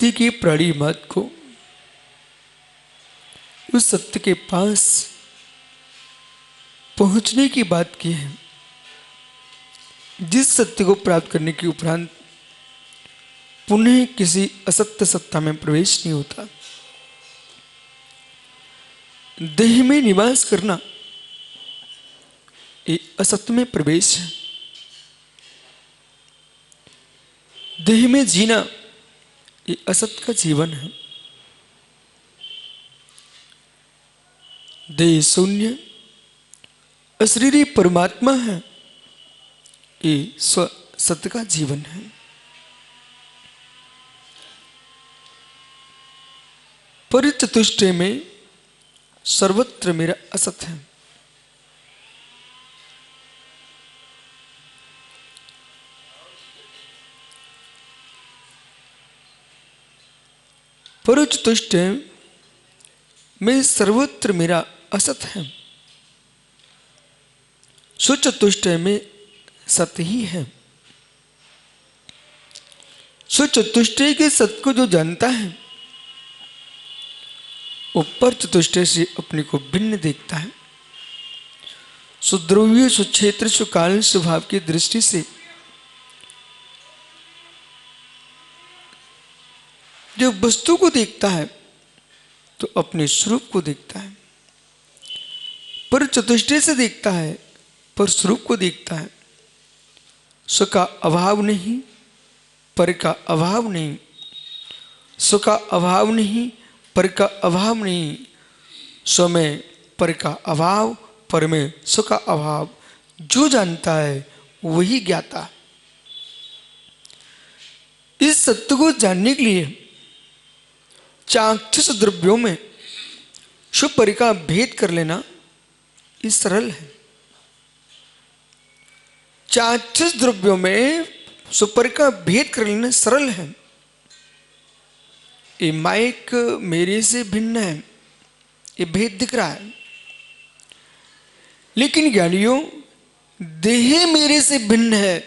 बुद्धि की प्राणी मत को उस सत्य के पास पहुंचने की बात की है, जिस सत्य को प्राप्त करने के उपरांत पुनः किसी असत्य सत्ता में प्रवेश नहीं होता। देह में निवास करना ये असत्य में प्रवेश है। देह में जीना ये असत्य का जीवन है। देह शून्य अशरीरी परमात्मा है, ये स्व सत्य का जीवन है। परिचतुष्टय में सर्वत्र मेरा असत है। परिचतुष्टय में सर्वत्र मेरा असत है। सुचतुष्टय में सत्य ही है। सुचतुष्टय के सत्य को जो जानता है वो पर चतुष्टय से अपने को भिन्न देखता है। सुद्रव्य सुक्षेत्र सुकाल स्वभाव की दृष्टि से जब वस्तु को देखता है तो अपने स्वरूप को देखता है। पर चतुष्टय से देखता है, पर स्वरूप को देखता है। स्व का अभाव नहीं, पर का अभाव नहीं। स्व का अभाव नहीं, पर का अभाव नहीं। स्व में पर का अभाव, पर में स्व का अभाव। जो जानता है वही ज्ञाता है। इस सत्य को जानने के लिए चाक्षुष द्रव्यों में शुपर का भेद कर लेना ये सरल है। चाक्षुष द्रव्यों में सुपर का भेद कर लेना सरल है। ये माइक मेरे से भिन्न है, ये भेद दिख रहा है। लेकिन ज्ञानियों, देह मेरे से भिन्न है,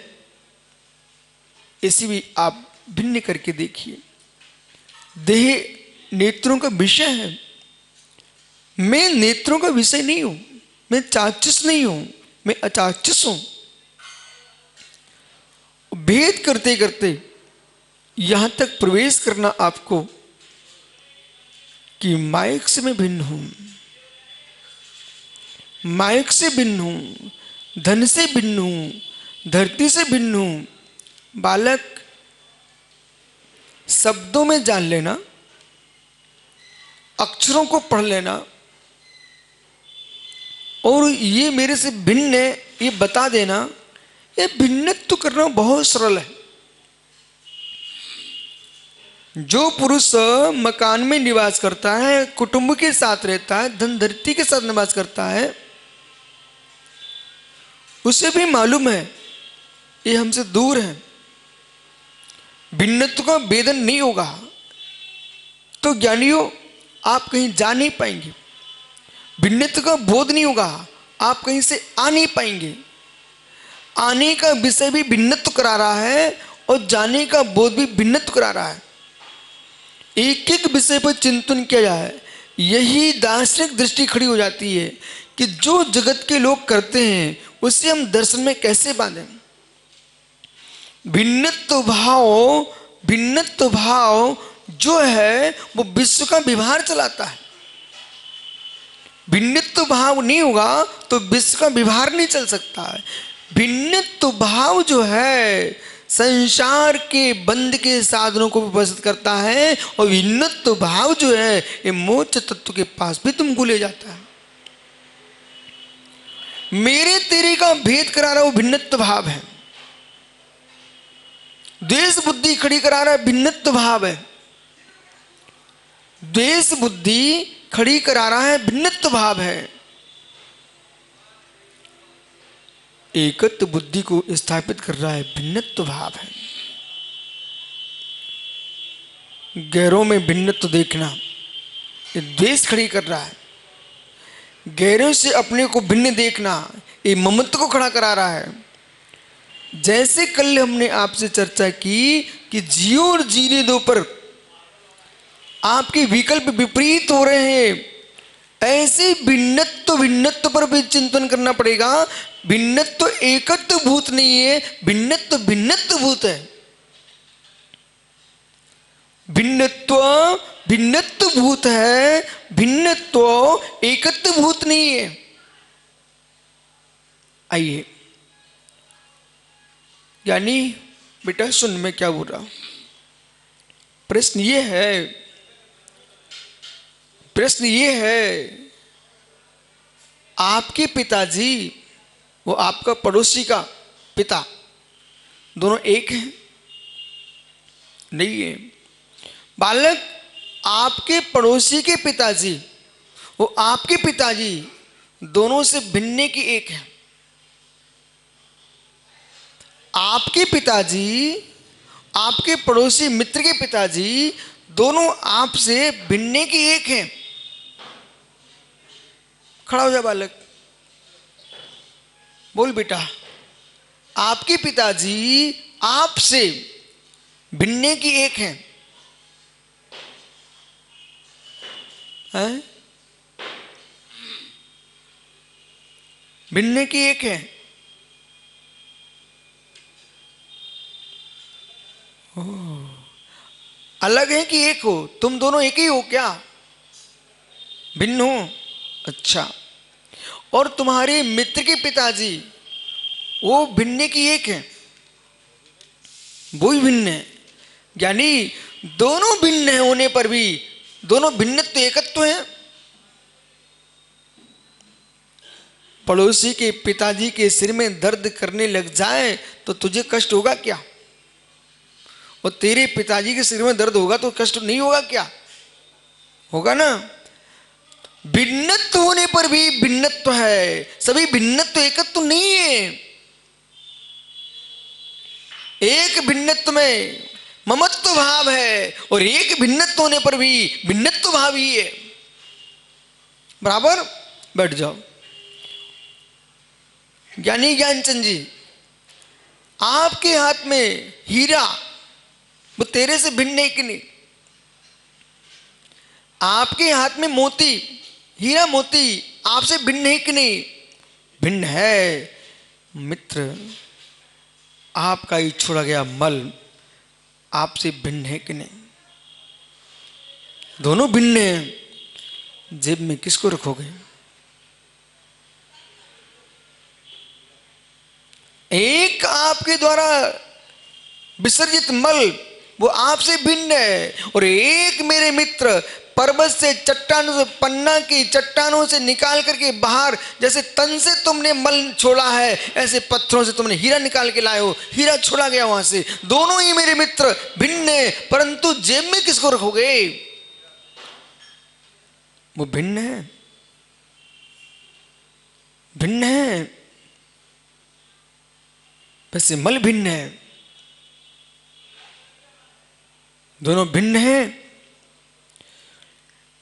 इसी भी आप भिन्न करके देखिए। देह नेत्रों का विषय है। मैं नेत्रों का विषय नहीं हूं, मैं चाक्षुष नहीं हूं, मैं अचाक्षुष हूं। भेद करते करते यहां तक प्रवेश करना आपको कि माइक से मैं भिन्न हूं, माइक से भिन्न हूं, धन से भिन्न हूं, धरती से भिन्न हूं। बालक, शब्दों में जान लेना, अक्षरों को पढ़ लेना और ये मेरे से भिन्न है ये बता देना, ये भिन्नत्व करना बहुत सरल है। जो पुरुष मकान में निवास करता है, कुटुंब के साथ रहता है, धन धरती के साथ निवास करता है, उसे भी मालूम है ये हमसे दूर है, भिन्नत्व का भेदन नहीं होगा। तो ज्ञानियों, आप कहीं जा नहीं पाएंगे। भिन्नत्व का बोध नहीं होगा, आप कहीं से आ नहीं पाएंगे। आने का विषय भी भिन्नत्व करा रहा है और जाने का बोध भी भिन्नत्व करा रहा है। एक एक विषय पर चिंतन किया जाए, यही दार्शनिक दृष्टि खड़ी हो जाती है कि जो जगत के लोग करते हैं उसे हम दर्शन में कैसे बांधें। भिन्नत्व भाव जो है वो विश्व का व्यवहार चलाता है। भिन्नत्व भाव नहीं होगा तो विश्व का व्यवहार नहीं चल सकता है। भिन्नत्व भाव जो है संसार के बंध के साधनों को विभजित करता है और भिन्नत्व भाव जो है ये मोक्ष तत्व के पास भी तुमको ले जाता है। मेरे तेरे का भेद करा रहा वो भिन्नत्व भाव है। द्वेष बुद्धि खड़ी करा रहा है, भिन्नत्व भाव है। द्वेष बुद्धि खड़ी करा रहा है, भिन्नत्व भाव है। एकत्व बुद्धि को स्थापित कर रहा है, भिन्नत्व भाव है। गैरों में भिन्नत्व देखना ये द्वेष खड़ी कर रहा है। गैरों से अपने को भिन्न देखना ये ममत्व को खड़ा करा रहा है। जैसे कल हमने आपसे चर्चा की कि जियो और जीने दो पर आपके विकल्प विपरीत हो रहे हैं, ऐसे भिन्नत्व भिन्नत्व पर भी चिंतन करना पड़ेगा। भिन्नत्व एकत्व भूत नहीं है, भिन्नत्व भिन्नत्व भूत है। भिन्नत्व भिन्नत्व भूत है, भिन्नत्व एकत्व भूत नहीं है। आइए, यानी बेटा सुन, मैं क्या बोल रहा हूं। प्रश्न ये है, आपके पिताजी वो आपका पड़ोसी का पिता दोनों एक हैं? नहीं है। बालक, आपके पड़ोसी के पिताजी वो आपके पिताजी दोनों से भिन्न की एक है। आपके पिताजी आपके पड़ोसी मित्र के पिताजी दोनों आपसे भिन्न की एक हैं। खड़ा हो जा बालक, बोल बेटा, आपके पिताजी आपसे भिन्न की एक हैं। भिन्न की एक है। अलग है कि एक हो? तुम दोनों एक ही हो क्या? भिन्न हो? अच्छा। और तुम्हारे मित्र के पिताजी वो भिन्न की एक है, वो ही भिन्न है। यानी दोनों भिन्न होने पर भी दोनों भिन्नत्व एकत्व है। पड़ोसी के पिताजी के सिर में दर्द करने लग जाए तो तुझे कष्ट होगा क्या? और तेरे पिताजी के सिर में दर्द होगा तो कष्ट नहीं होगा क्या? होगा ना। भिन्नत्व होने पर भी भिन्नत्व है, सभी भिन्नत्व एकत्व नहीं है। एक भिन्नत्व में ममत्व भाव है और एक भिन्नत्व होने पर भी भिन्नत्व भाव ही है। बराबर? बैठ जाओ। ज्ञानी ज्ञानचंद जी, आपके हाथ में हीरा वो तेरे से भिन्न है कि नहीं? आपके हाथ में मोती, हीरा मोती आपसे भिन्न है कि नहीं? भिन्न है। मित्र, आपका ही छोड़ा गया मल आपसे भिन्न है कि नहीं? दोनों भिन्न हैं। जेब में किसको रखोगे? एक आपके द्वारा विसर्जित मल वो आपसे भिन्न है, और एक मेरे मित्र पर्वत से चट्टानों से, पन्ना की चट्टानों से निकाल करके बाहर, जैसे तन से तुमने मल छोड़ा है ऐसे पत्थरों से तुमने हीरा निकाल के लाए हो, हीरा छोड़ा गया वहां से। दोनों ही मेरे मित्र भिन्न है, परंतु जेब में किसको रखोगे? वो भिन्न है, भिन्न है। वैसे मल भिन्न है, दोनों भिन्न हैं।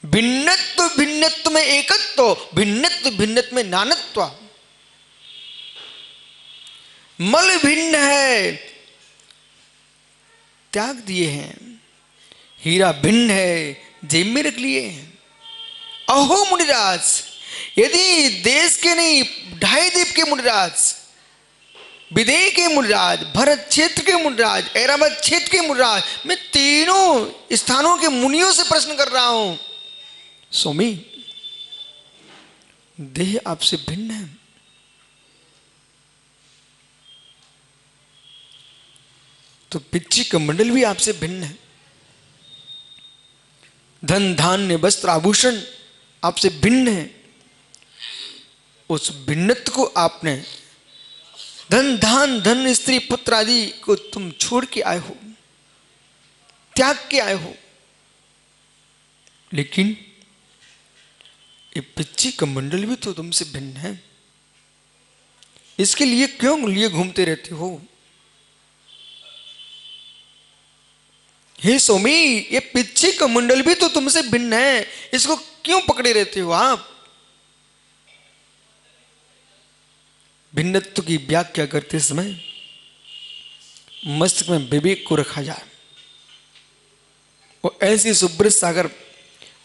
भिन्नत्व भिन्नत्व में एकत्व, भिन्नत्व भिन्नत्व में नानत्व। मल भिन्न है, त्याग दिए हैं। हीरा भिन्न है, जेब में रख लिए हैं। अहो मुनिराज, यदि देश के नहीं, ढाई द्वीप के मुनिराज, विदेह के मुनिराज, भरत क्षेत्र के मुनिराज, ऐरावत क्षेत्र के मुनिराज, मैं तीनों स्थानों के मुनियों से प्रश्न कर रहा हूं। स्वामी, देह आपसे भिन्न है, तो पिच्ची का मंडल भी आपसे भिन्न है। धन धान्य वस्त्र आभूषण आपसे भिन्न है। उस भिन्नत्व को आपने, धन धान धन स्त्री पुत्र आदि को तुम छोड़ के आए हो, त्याग के आए हो। लेकिन ये पिच्ची का मंडल भी तो तुमसे भिन्न है। इसके लिए क्यों लिए घूमते रहते हो? हे स्वामी, ये पिच्ची का मंडल भी तो तुमसे भिन्न है, इसको क्यों पकड़े रहते हो आप? भिन्नत्व की व्याख्या करते समय मस्तिष्क में विवेक को रखा जाए और ऐसे सुब्रत सागर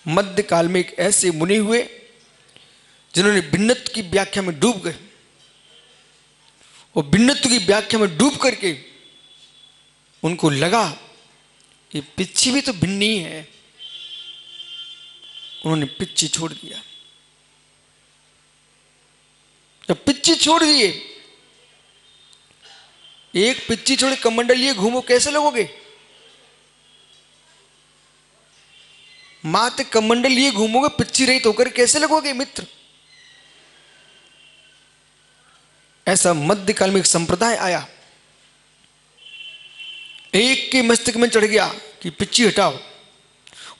मध्यकाल में एक ऐसे मुनि हुए जिन्होंने भिन्नत्व की व्याख्या में डूब गए, और भिन्नत्व की व्याख्या में डूब करके उनको लगा ये पिच्छी भी तो भिन्न ही है। उन्होंने पिच्छी छोड़ दिया। जब पिच्छी छोड़ दिए, एक पिच्छी छोड़े कमंडल लिए घूमो, कैसे लगोगे? मात्र कमंडल लिए घूमोगे, पिच्छी रहित होकर कैसे लगोगे मित्र? ऐसा मध्यकाल में एक संप्रदाय आया, एक के मस्तक में चढ़ गया कि पिच्छी हटाओ,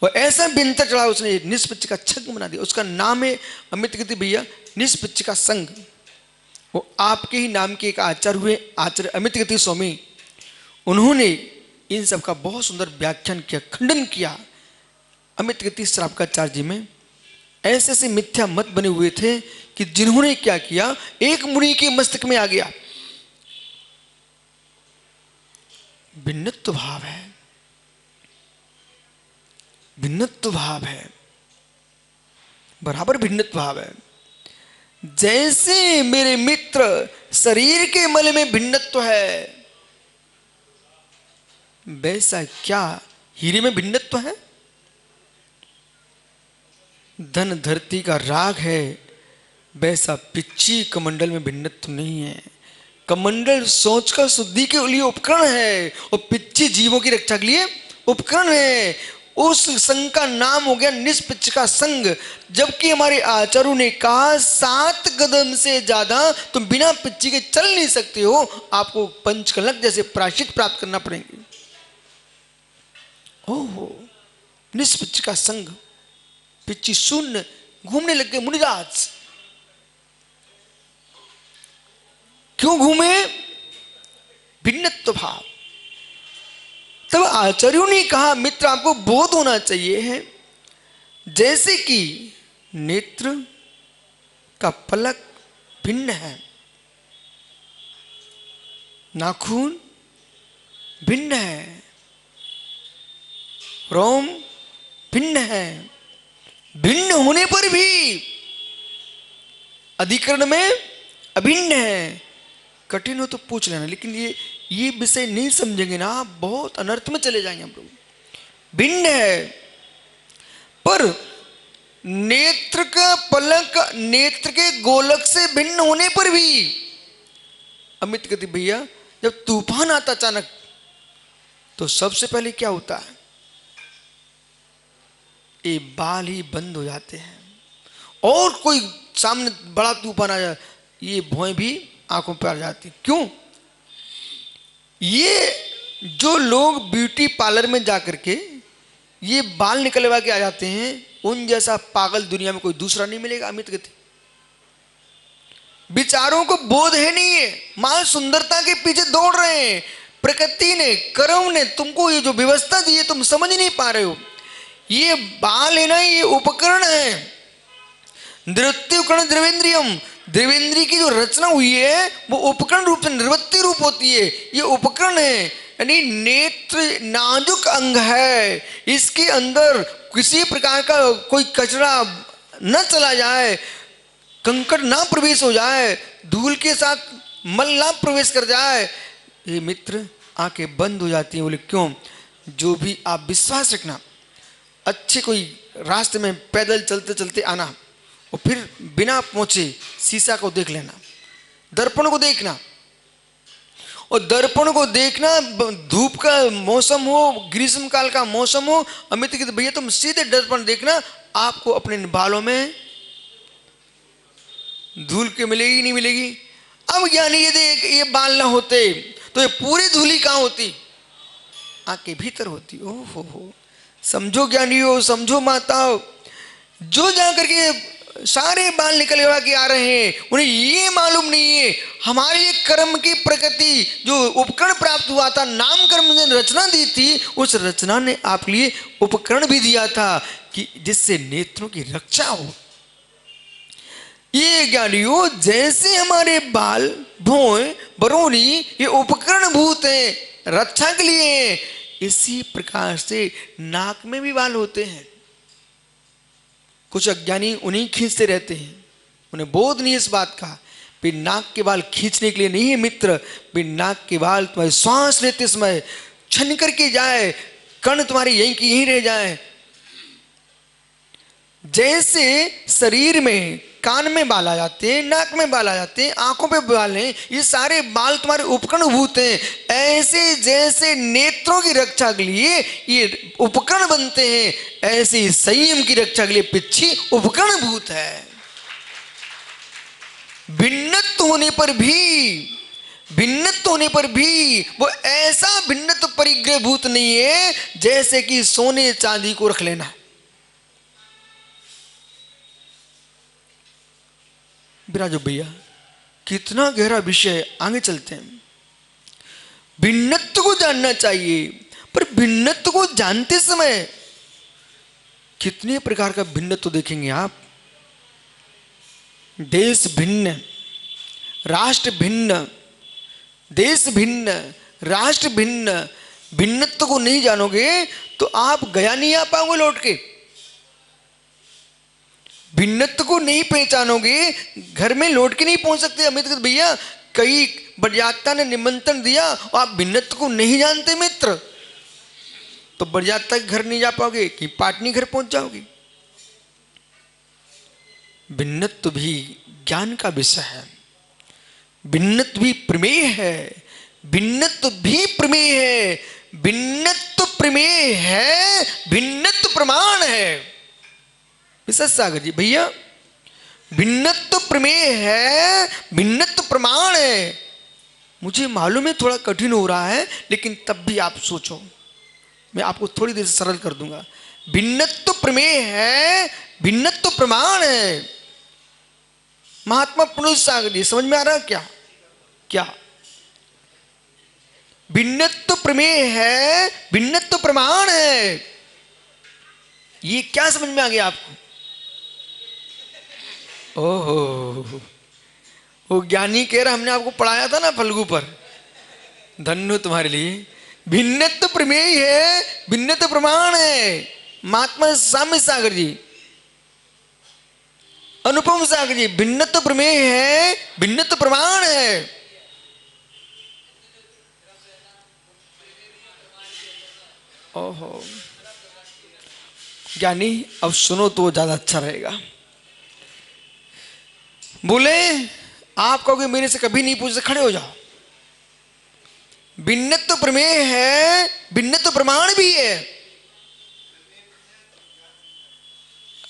और ऐसा बिंतर चढ़ा उसने, निष्पिच्छ का छंग बना दिया। उसका नाम है अमित गति भैया निष्पिच्छ का संघ। वो आपके ही नाम के एक आचार्य हुए, आचार्य अमित गति स्वामी। उन्होंने इन सब का बहुत सुंदर व्याख्यान किया, खंडन किया। अमित गति श्रावकाचार्य जी में ऐसे ऐसे मिथ्या मत बने हुए थे कि जिन्होंने क्या किया, एक मुनि के मस्तक में आ गया भिन्नत्व भाव है, भिन्नत्व भाव है, बराबर भिन्नत्व भाव है। जैसे मेरे मित्र शरीर के मल में भिन्नत्व है, वैसा क्या हीरे में भिन्नत्व है? धन धरती का राग है, वैसा पिच्छी कमंडल में भिन्नत्व नहीं है। कमंडल सोच का शुद्धि के लिए उपकरण है, और पिच्छी जीवों की रक्षा के लिए उपकरण है। उस संघ का नाम हो गया निष्पिच्छ का संघ। जबकि हमारे आचार्यों ने कहा 7 कदम से ज्यादा तुम बिना पिच्छी के चल नहीं सकते हो, आपको पंचकलक जैसे प्रायश्चित प्राप्त करना पड़ेंगे। ओहो, निष्पिच्छ का संघ, पिच्छी शून्य घूमने लग गए मुनिराज। क्यों घूमे? भिन्नत्व भाव। तब आचार्यों ने कहा मित्र आपको बोध होना चाहिए है, जैसे कि नेत्र का पलक भिन्न है, नाखून भिन्न है, रोम भिन्न है, भिन्न होने पर भी अधिकरण में अभिन्न है। कठिन हो तो पूछ लेना, लेकिन ये विषय नहीं समझेंगे ना, बहुत अनर्थ में चले जाएंगे हम लोग। भिन्न है, पर नेत्र का पलक नेत्र के गोलक से भिन्न होने पर भी, अमित गति भैया जब तूफान आता अचानक, तो सबसे पहले क्या होता है? ये बाल ही बंद हो जाते हैं, और कोई सामने बड़ा तूफान आ जाए, ये भौएं भी आंखों पर आ जाती। क्यों? ये जो लोग ब्यूटी पार्लर में जाकर के ये बाल निकलवा के आ जाते हैं, उन जैसा पागल दुनिया में कोई दूसरा नहीं मिलेगा। अमित गति विचारों को बोध है नहीं है, मां सुंदरता के पीछे दौड़ रहे हैं। प्रकृति ने, कर्म ने तुमको ये जो व्यवस्था दी है, तुम समझ नहीं पा रहे हो। ये बाल है ना, ये उपकरण है। नृत्य उपकरण द्रवेंद्रियम, देवेंद्री की जो रचना हुई है वो उपकरण रूप से निर्वृत्ति रूप होती है। ये उपकरण है, यानी नेत्र नाजुक अंग है, इसके अंदर किसी प्रकार का कोई कचरा न चला जाए, कंकड़ ना प्रवेश हो जाए, धूल के साथ मल ना प्रवेश कर जाए। ये मित्र आंखें बंद हो जाती हैं। बोले क्यों? जो भी आप विश्वास रखना, अच्छे कोई रास्ते में पैदल चलते चलते आना, और फिर बिना पहुंचे शीशा को देख लेना, दर्पण को देखना, और दर्पण को देखना, धूप का मौसम हो, ग्रीष्म काल का मौसम हो, अमित की भैया तुम सीधे दर्पण देखना, आपको अपने बालों में धूल के मिलेगी नहीं मिलेगी। अब यानी यदि ये बाल ना होते तो ये पूरी धूली कहाँ होती? आंखें भीतर होती। ओहो हो, समझो ज्ञानी हो, समझो माता हो, जो जाकर के सारे बाल निकल के आ रहे हैं, उन्हें ये मालूम नहीं है हमारे ये कर्म की प्रकृति जो उपकरण प्राप्त हुआ था, नाम कर्म ने रचना दी थी, उस रचना ने आप लिए उपकरण भी दिया था कि जिससे नेत्रों की रक्षा हो। ये ज्ञानियों, जैसे हमारे बाल, भौं, बरौनी ये उपकरण भूत हैं, रक्षा के लिए। इसी प्रकार से नाक में भी बाल होते हैं। कुछ अज्ञानी उन्हीं खींचते रहते हैं, उन्हें बोध नहीं इस बात का। भी नाक के बाल खींचने के लिए नहीं है मित्र, भी नाक के बाल तुम्हारी श्वास लेते समय छन करके जाए, कण तुम्हारी यहीं की यहीं रह जाए। जैसे शरीर में कान में बाल आ जाते हैं, नाक में बाल आ जाते हैं, आंखों पे बाल हैं, ये सारे बाल तुम्हारे उपकरण भूत हैं। ऐसे जैसे नेत्रों की रक्षा के लिए ये उपकरण बनते हैं, ऐसे संयम की रक्षा के लिए पिच्छी उपकरण भूत है। भिन्नत्व होने पर भी वो ऐसा भिन्नत्व परिग्रह भूत नहीं है जैसे कि सोने चांदी को रख लेना। बिराजो भैया, कितना गहरा विषय, आगे चलते हैं। भिन्नत्व को जानना चाहिए, पर भिन्नत्व को जानते समय कितने प्रकार का भिन्नत्व देखेंगे आप। देश भिन्न, राष्ट्र भिन्न, देश भिन्न, राष्ट्र भिन्न। भिन्नत्व को नहीं जानोगे तो आप गया नहीं आ पाओगे लौट के। भिन्नत्व को नहीं पहचानोगे, घर में लौट के नहीं पहुंच सकते। अमित भैया, कई बरयात्रा ने निमंत्रण दिया और आप भिन्नत्व को नहीं जानते मित्र, तो बरयात्रा के घर नहीं जा पाओगे कि पाटनी घर पहुंच जाओगे। भिन्नत्व भी ज्ञान का विषय है, भिन्नत्व भी प्रमेय है, भिन्नत्व भी प्रमेय है, भिन्नत्व प्रमेय है, भिन्नत्व प्रमाण है। विशेष सागर जी भैया, भिन्नत्व प्रमेय है, भिन्नत्व प्रमाण है। मुझे मालूम है थोड़ा कठिन हो रहा है, लेकिन तब भी आप सोचो, मैं आपको थोड़ी देर से सरल कर दूंगा। भिन्नत्व प्रमेय है, भिन्नत्व प्रमाण है। महात्मा पुरुष सागर जी, समझ में आ रहा है क्या? क्या भिन्नत्व प्रमेय है, भिन्नत्व प्रमाण है, ये क्या समझ में आ गया आपको? ओहो, वो ज्ञानी कह रहा, हमने आपको पढ़ाया था ना फल्गु पर, धन्य तुम्हारे लिए। भिन्नत्व प्रमेय है, भिन्नत्व प्रमाण है। महात्मा साम्य सागर जी, अनुपम सागर जी, भिन्नत्व प्रमेय है, भिन्नत्व प्रमाण है। ओहो ज्ञानी, अब सुनो तो ज्यादा अच्छा रहेगा। बोले आप कहोगे मेरे से कभी नहीं पूछते, खड़े हो जाओ। भिन्नत्व प्रमेय है, भिन्नत्व प्रमाण भी है,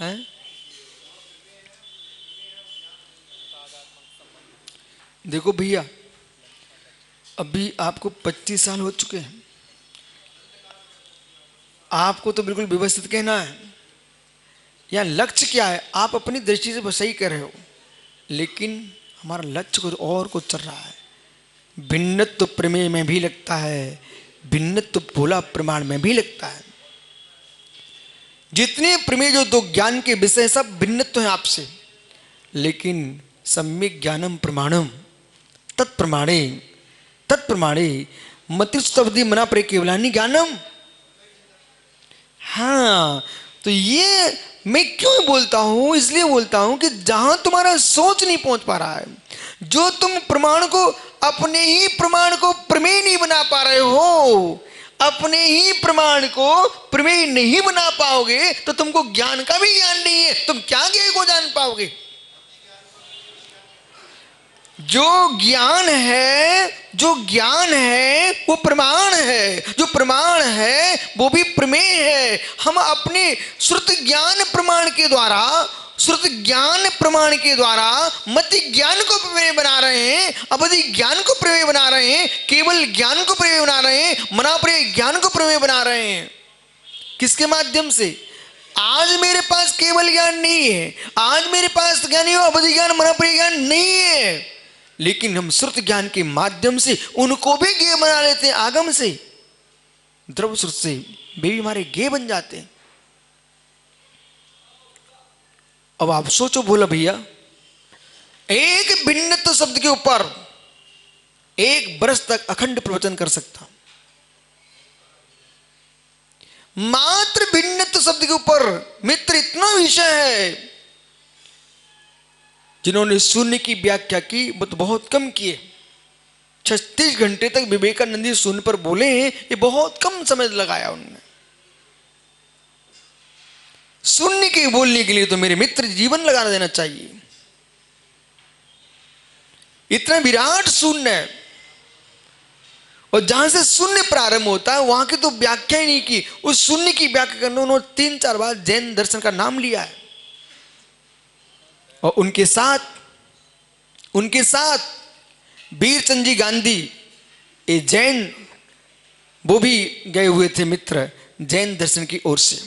है? देखो भैया, अभी आपको 25 साल हो चुके हैं, आपको तो बिल्कुल व्यवस्थित कहना है। या लक्ष्य क्या है, आप अपनी दृष्टि से सही कर रहे हो, लेकिन हमारा लक्ष्य कुछ और कुछ चल रहा है। भिन्नत्व प्रमेय में भी लगता है, भिन्नत्व भोला प्रमाण में भी लगता है। जितने प्रमेय जो दो ज्ञान के विषय सब भिन्नत्व है आपसे, लेकिन सम्यक ज्ञानम प्रमाणम तत्प्रमाणे तत्प्रमाणे मतिस्तवधि मना परे केवलानि ज्ञानम। हाँ, तो ये मैं क्यों बोलता हूं, इसलिए बोलता हूं कि जहां तुम्हारा सोच नहीं पहुंच पा रहा है, जो तुम प्रमाण को, अपने ही प्रमाण को प्रमेय नहीं बना पा रहे हो, अपने ही प्रमाण को प्रमेय नहीं बना पाओगे तो तुमको ज्ञान का भी ज्ञान नहीं है, तुम क्या ज्ञेय को जान पाओगे? जो ज्ञान है, जो ज्ञान है वो प्रमाण है, जो प्रमाण है वो भी प्रमेय है। हम अपने श्रुत ज्ञान प्रमाण के द्वारा, श्रुत ज्ञान प्रमाण के द्वारा मति ज्ञान को प्रमेय बना रहे हैं, अवधि ज्ञान को प्रमेय बना रहे हैं, केवल ज्ञान को प्रमेय बना रहे हैं, मनाप्रिय ज्ञान को प्रमेय बना रहे हैं। किसके माध्यम से? आज मेरे पास केवल ज्ञान नहीं है, आज मेरे पास ज्ञानी हो अवधि ज्ञान मनाप्रिय ज्ञान नहीं है, लेकिन हम श्रुत ज्ञान के माध्यम से उनको भी ज्ञेय बना लेते हैं। आगम से, द्रव्य श्रुत से वे भी हमारे ज्ञेय बन जाते हैं। अब आप सोचो, बोला भैया, एक भिन्नत्व शब्द के ऊपर 1 वर्ष तक अखंड प्रवचन कर सकता, मात्र भिन्नत्व शब्द के ऊपर मित्र इतना विषय है। जिन्होंने शून्य की व्याख्या की वो तो बहुत कम किए। 36 घंटे तक विवेकानंद जी शून्य पर बोले हैं, ये बहुत कम समय लगाया उन्होंने। शून्य के बोलने के लिए तो मेरे मित्र जीवन लगा देना चाहिए। इतना विराट शून्य है, और जहां से शून्य प्रारंभ होता है वहां की तो व्याख्या ही नहीं की। उस शून्य की व्याख्या करने उन्होंने 3-4 बार जैन दर्शन का नाम लिया है। और उनके साथ वीरचंद जी गांधी, ये जैन, वो भी गए हुए थे मित्र जैन दर्शन की ओर से।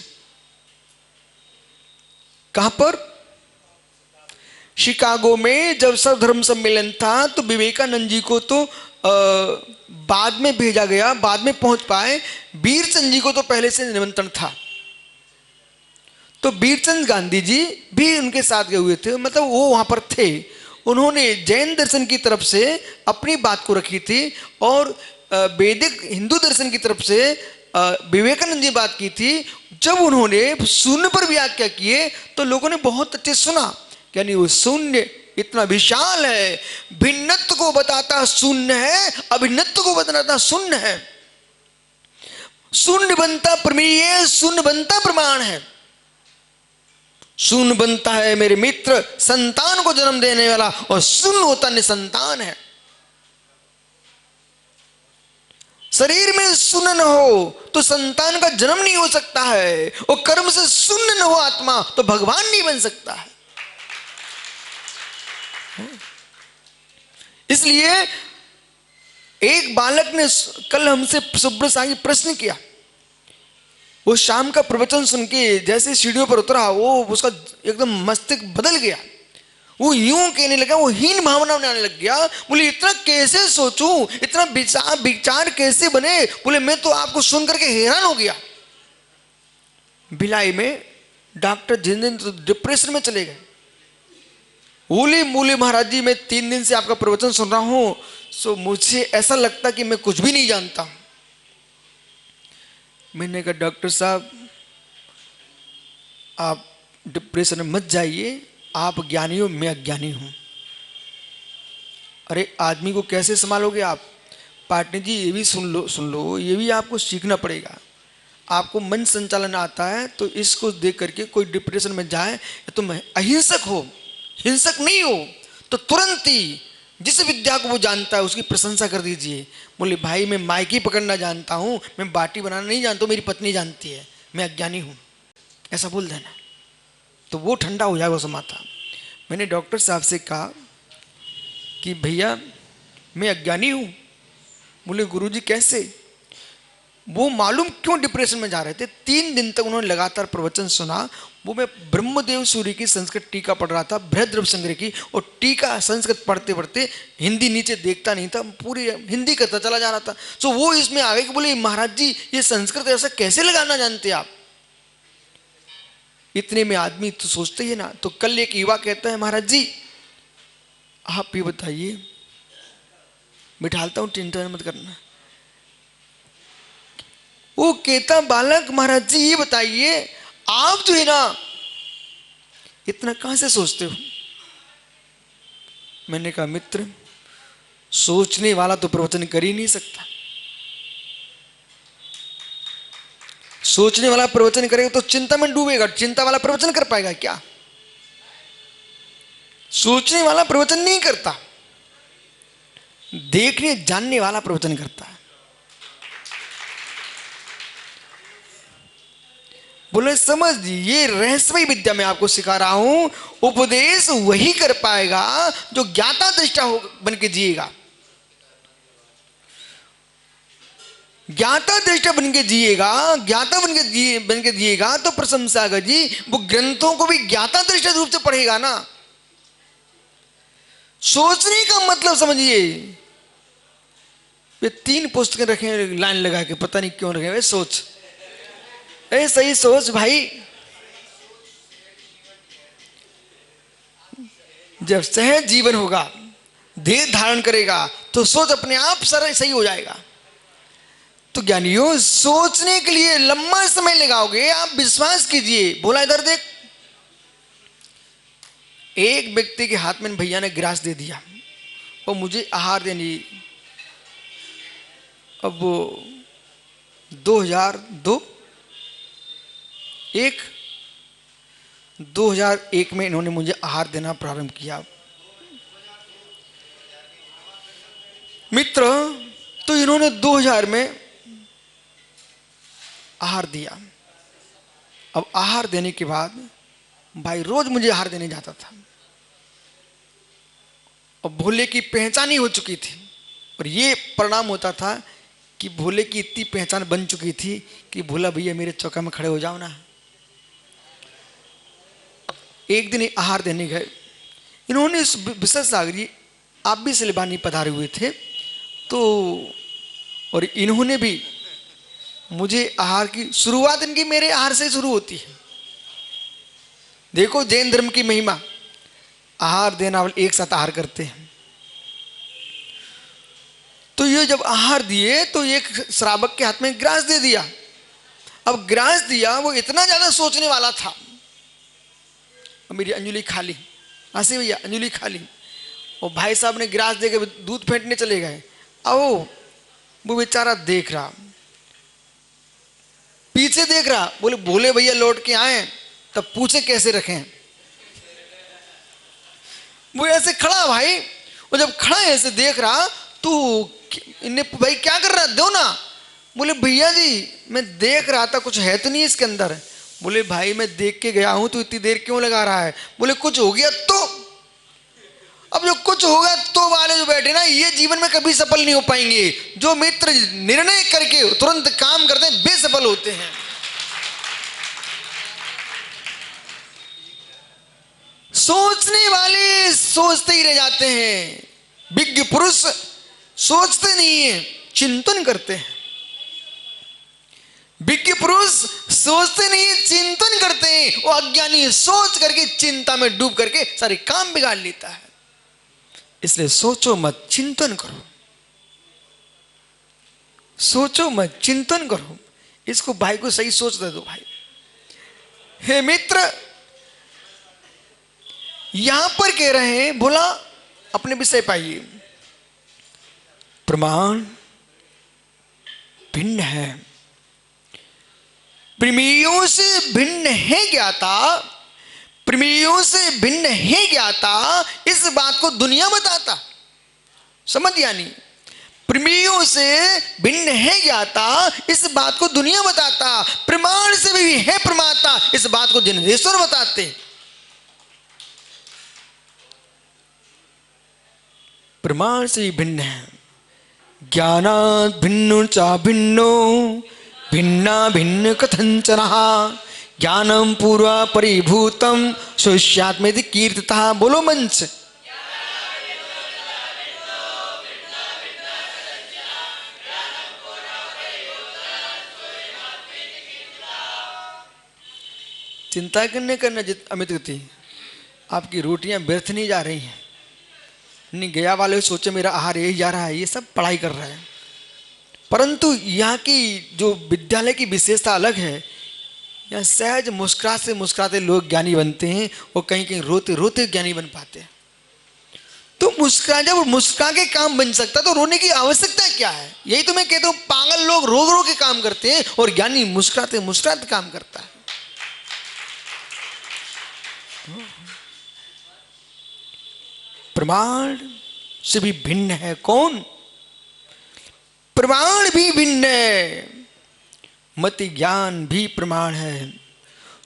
कहां पर? शिकागो में जब सर्वधर्म सम्मेलन था तो विवेकानंद जी को तो बाद में भेजा गया, बाद में पहुंच पाए। वीरचंद जी को तो पहले से निमंत्रण था, तो वीरचंद गांधी जी भी उनके साथ गए हुए थे, मतलब वो वहां पर थे। उन्होंने जैन दर्शन की तरफ से अपनी बात को रखी थी, और वैदिक हिंदू दर्शन की तरफ से विवेकानंद जी बात की थी। जब उन्होंने शून्य पर व्याख्या किए तो लोगों ने बहुत अच्छे सुना, यानी वो शून्य इतना विशाल है, भिन्नत्व को बताता शून्य है, अभिन्नत्व को बताता शून्य है। शून्य बनता प्रमेय, शून्य बनता प्रमाण है। शून्य बनता है मेरे मित्र संतान को जन्म देने वाला, और शून्य होता निसंतान है। शरीर में शून्य न हो तो संतान का जन्म नहीं हो सकता है, और कर्म से शून्य न हो आत्मा तो भगवान नहीं बन सकता है। इसलिए एक बालक ने कल हमसे सुब्रत साहब प्रश्न किया। वो शाम का प्रवचन सुन के जैसे सीढ़ियों पर उतरा, वो उसका एकदम मस्तिष्क बदल गया। वो यूं कहने लगा, वो हीन भावना में आने लग गया। बोले इतना कैसे सोचूं, इतना विचार कैसे बने? बोले मैं तो आपको सुन करके हैरान हो गया। भिलाई में डॉक्टर जिन दिन तो डिप्रेशन में चले गए। बोले महाराज जी मैं 3 दिन से आपका प्रवचन सुन रहा हूं, सो मुझे ऐसा लगता कि मैं कुछ भी नहीं जानता। मैंने कहा डॉक्टर साहब आप डिप्रेशन में मत जाइए, आप ज्ञानी हो, मैं अज्ञानी हूं। अरे आदमी को कैसे संभालोगे आप? पाटनी जी ये भी सुन लो, ये भी आपको सीखना पड़ेगा। आपको मन संचालन आता है तो इसको देख करके कोई डिप्रेशन में जाए, तुम अहिंसक हो, हिंसक नहीं हो, तो तुरंत ही जिस विद्या को वो जानता है उसकी प्रशंसा कर दीजिए। बोले भाई मैं माइकी पकड़ना जानता हूँ, मैं बाटी बनाना नहीं जानता हूँ, मेरी पत्नी जानती है, मैं अज्ञानी हूँ, ऐसा बोल देना, तो वो ठंडा हो जाएगा समाता। मैंने डॉक्टर साहब से कहा कि भैया मैं अज्ञानी हूँ। बोले गुरुजी कैसे? वो मालूम क्यों डिप्रेशन में जा रहे थे। 3 दिन तक उन्होंने लगातार प्रवचन सुना। वो मैं ब्रह्मदेव सूर्य की संस्कृत टीका पढ़ रहा था, बृहद्रव्य संग्रह की, और टीका संस्कृत पढ़ते पढ़ते हिंदी नीचे देखता नहीं था, पूरी हिंदी करता चला जा रहा था। तो वो इसमें आ गए कि बोले महाराज जी ये संस्कृत ऐसा कैसे लगाना जानते आप? इतने में आदमी तो सोचते ही ना। तो कल एक युवा कहता है महाराज जी आप ये बताइए, बिठालता हूं टेंशन मत करना। वो कहता बालक महाराज जी ये बताइए आप जो है ना इतना कहां से सोचते हो? मैंने कहा मित्र सोचने वाला तो प्रवचन कर ही नहीं सकता। सोचने वाला प्रवचन करेगा तो चिंता में डूबेगा, चिंता वाला प्रवचन कर पाएगा क्या? सोचने वाला प्रवचन नहीं करता, देखने जानने वाला प्रवचन करता है। बोले समझ ये रहस्यमय विद्या मैं आपको सिखा रहा हूं। उपदेश वही कर पाएगा जो ज्ञाता दृष्टा हो बन के जिएगा। ज्ञाता दृष्टा बन के जिएगा, ज्ञाता बन के जिएगा तो प्रशंसा जी वो ग्रंथों को भी ज्ञाता दृष्टा रूप से पढ़ेगा ना। सोचने का मतलब समझिए, वे 3 पुस्तकें रखे लाइन लगा के, पता नहीं क्यों रखे। वे सोच सही सोच भाई, जब सहज जीवन होगा, देह धारण करेगा तो सोच अपने आप सही हो जाएगा। तो ज्ञानियों, सोचने के लिए लंबा समय लगाओगे, आप विश्वास कीजिए। बोला इधर देख, एक व्यक्ति के हाथ में भैया ने ग्रास दे दिया और मुझे आहार देनी। अब वो 2001 में इन्होंने मुझे आहार देना प्रारंभ किया। मित्र, तो इन्होंने 2000 में आहार दिया। अब आहार देने के बाद भाई रोज मुझे आहार देने जाता था और भोले की पहचान ही हो चुकी थी। और ये परिणाम होता था कि भोले की इतनी पहचान बन चुकी थी कि भोला भैया मेरे चौका में खड़े हो जाओ ना। एक दिन आहार देने गए, इन्होंने इस विशेष सागरी आप भी सिलवानी पधारे हुए थे, तो और इन्होंने भी मुझे आहार की शुरुआत इनकी मेरे आहार से शुरू होती है। देखो जैन धर्म की महिमा, आहार देना वाले एक साथ आहार करते हैं। तो ये जब आहार दिए तो एक श्रावक के हाथ में ग्रास दे दिया। अब ग्रास दिया, वो इतना ज्यादा सोचने वाला था। अब मेरी अंजलि खाली, आसी भैया अंजलि खाली, और भाई साहब ने ग्रास दे के दूध फेंटने चले गए। अब वो बेचारा देख रहा, पीछे देख रहा, बोले भोले भैया लौट के आए तब पूछे कैसे रखें। वो ऐसे खड़ा भाई, वो जब खड़ा ऐसे देख रहा तो इन्हें भाई क्या कर रहा, दो ना। बोले भैया जी मैं देख रहा था, कुछ है तो नहीं इसके अंदर। बोले भाई मैं देख के गया हूं, तो इतनी देर क्यों लगा रहा है। बोले कुछ हो गया तो। अब जो कुछ होगा तो वाले जो बैठे ना, ये जीवन में कभी सफल नहीं हो पाएंगे। जो मित्र निर्णय करके तुरंत काम करते हैं बेसफल होते हैं। सोचने वाले सोचते ही रह जाते हैं। विज्ञ पुरुष सोचते नहीं है, चिंतन करते हैं। विज्ञ पुरुष सोचते नहीं, चिंतन करते हैं। वो अज्ञानी सोच करके चिंता में डूब करके सारे काम बिगाड़ लेता है। इसलिए सोचो मत, चिंतन करो। सोचो मत, चिंतन करो। इसको भाई को सही सोच दे दो। भाई हे मित्र, यहां पर कह रहे हैं, बोला अपने विषय पाइए। प्रमाण भिन्न है, प्रमेयों से भिन्न है ज्ञाता। प्रमेयों से भिन्न है ज्ञाता, इस बात को दुनिया बताता। समझ यानी प्रमेयों से भिन्न है ज्ञाता, इस बात को दुनिया बताता। प्रमाण से भी है प्रमाता, इस बात को जिनेश्वर बताते। प्रमाण से ही भिन्न है। ज्ञानात् भिन्नो चा भिन्नो भिन्ना भिन्न कथंचनः ज्ञानम पूर्वा परिभूतम सोष्यात्मेति कीर्तितः। बोलो मंच। चिंता करने करना अमित गति, आपकी रोटियां व्यर्थ नहीं जा रही हैं। नहीं गया वाले सोचे मेरा आहार यही जा रहा है, ये सब पढ़ाई कर रहा है। परंतु यहाँ की जो विद्यालय की विशेषता अलग है। यहाँ सहज मुस्कुराते लोग ज्ञानी बनते हैं और कहीं कहीं रोते रोते ज्ञानी बन पाते हैं। तो जब मुस्कुरा के काम बन सकता तो रोने की आवश्यकता क्या है। यही तो मैं कहता हूँ, पागल लोग रो रो के काम करते हैं और ज्ञानी मुस्कुराते काम करता है। प्रमाण से भी भिन्न है। कौन? प्रमाण भी भिन्न है। मति ज्ञान भी प्रमाण है,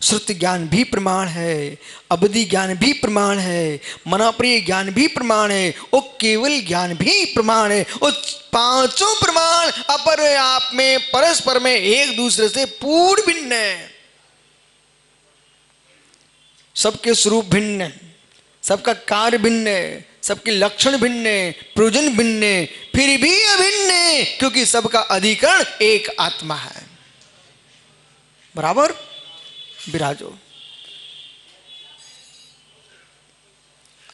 श्रुति ज्ञान भी प्रमाण है, अवधि ज्ञान भी प्रमाण है, मनाप्रिय ज्ञान भी प्रमाण है और केवल ज्ञान भी प्रमाण है। और पांचों प्रमाण अपने आप में परस्पर में एक दूसरे से पूर्ण भिन्न है। सबके स्वरूप भिन्न है, सबका कार्य भिन्न है, सबके लक्षण भिन्न है, प्रयोजन भिन्न है, फिर भी अभिन्न है, क्योंकि सबका अधिकरण एक आत्मा है। बराबर विराजो।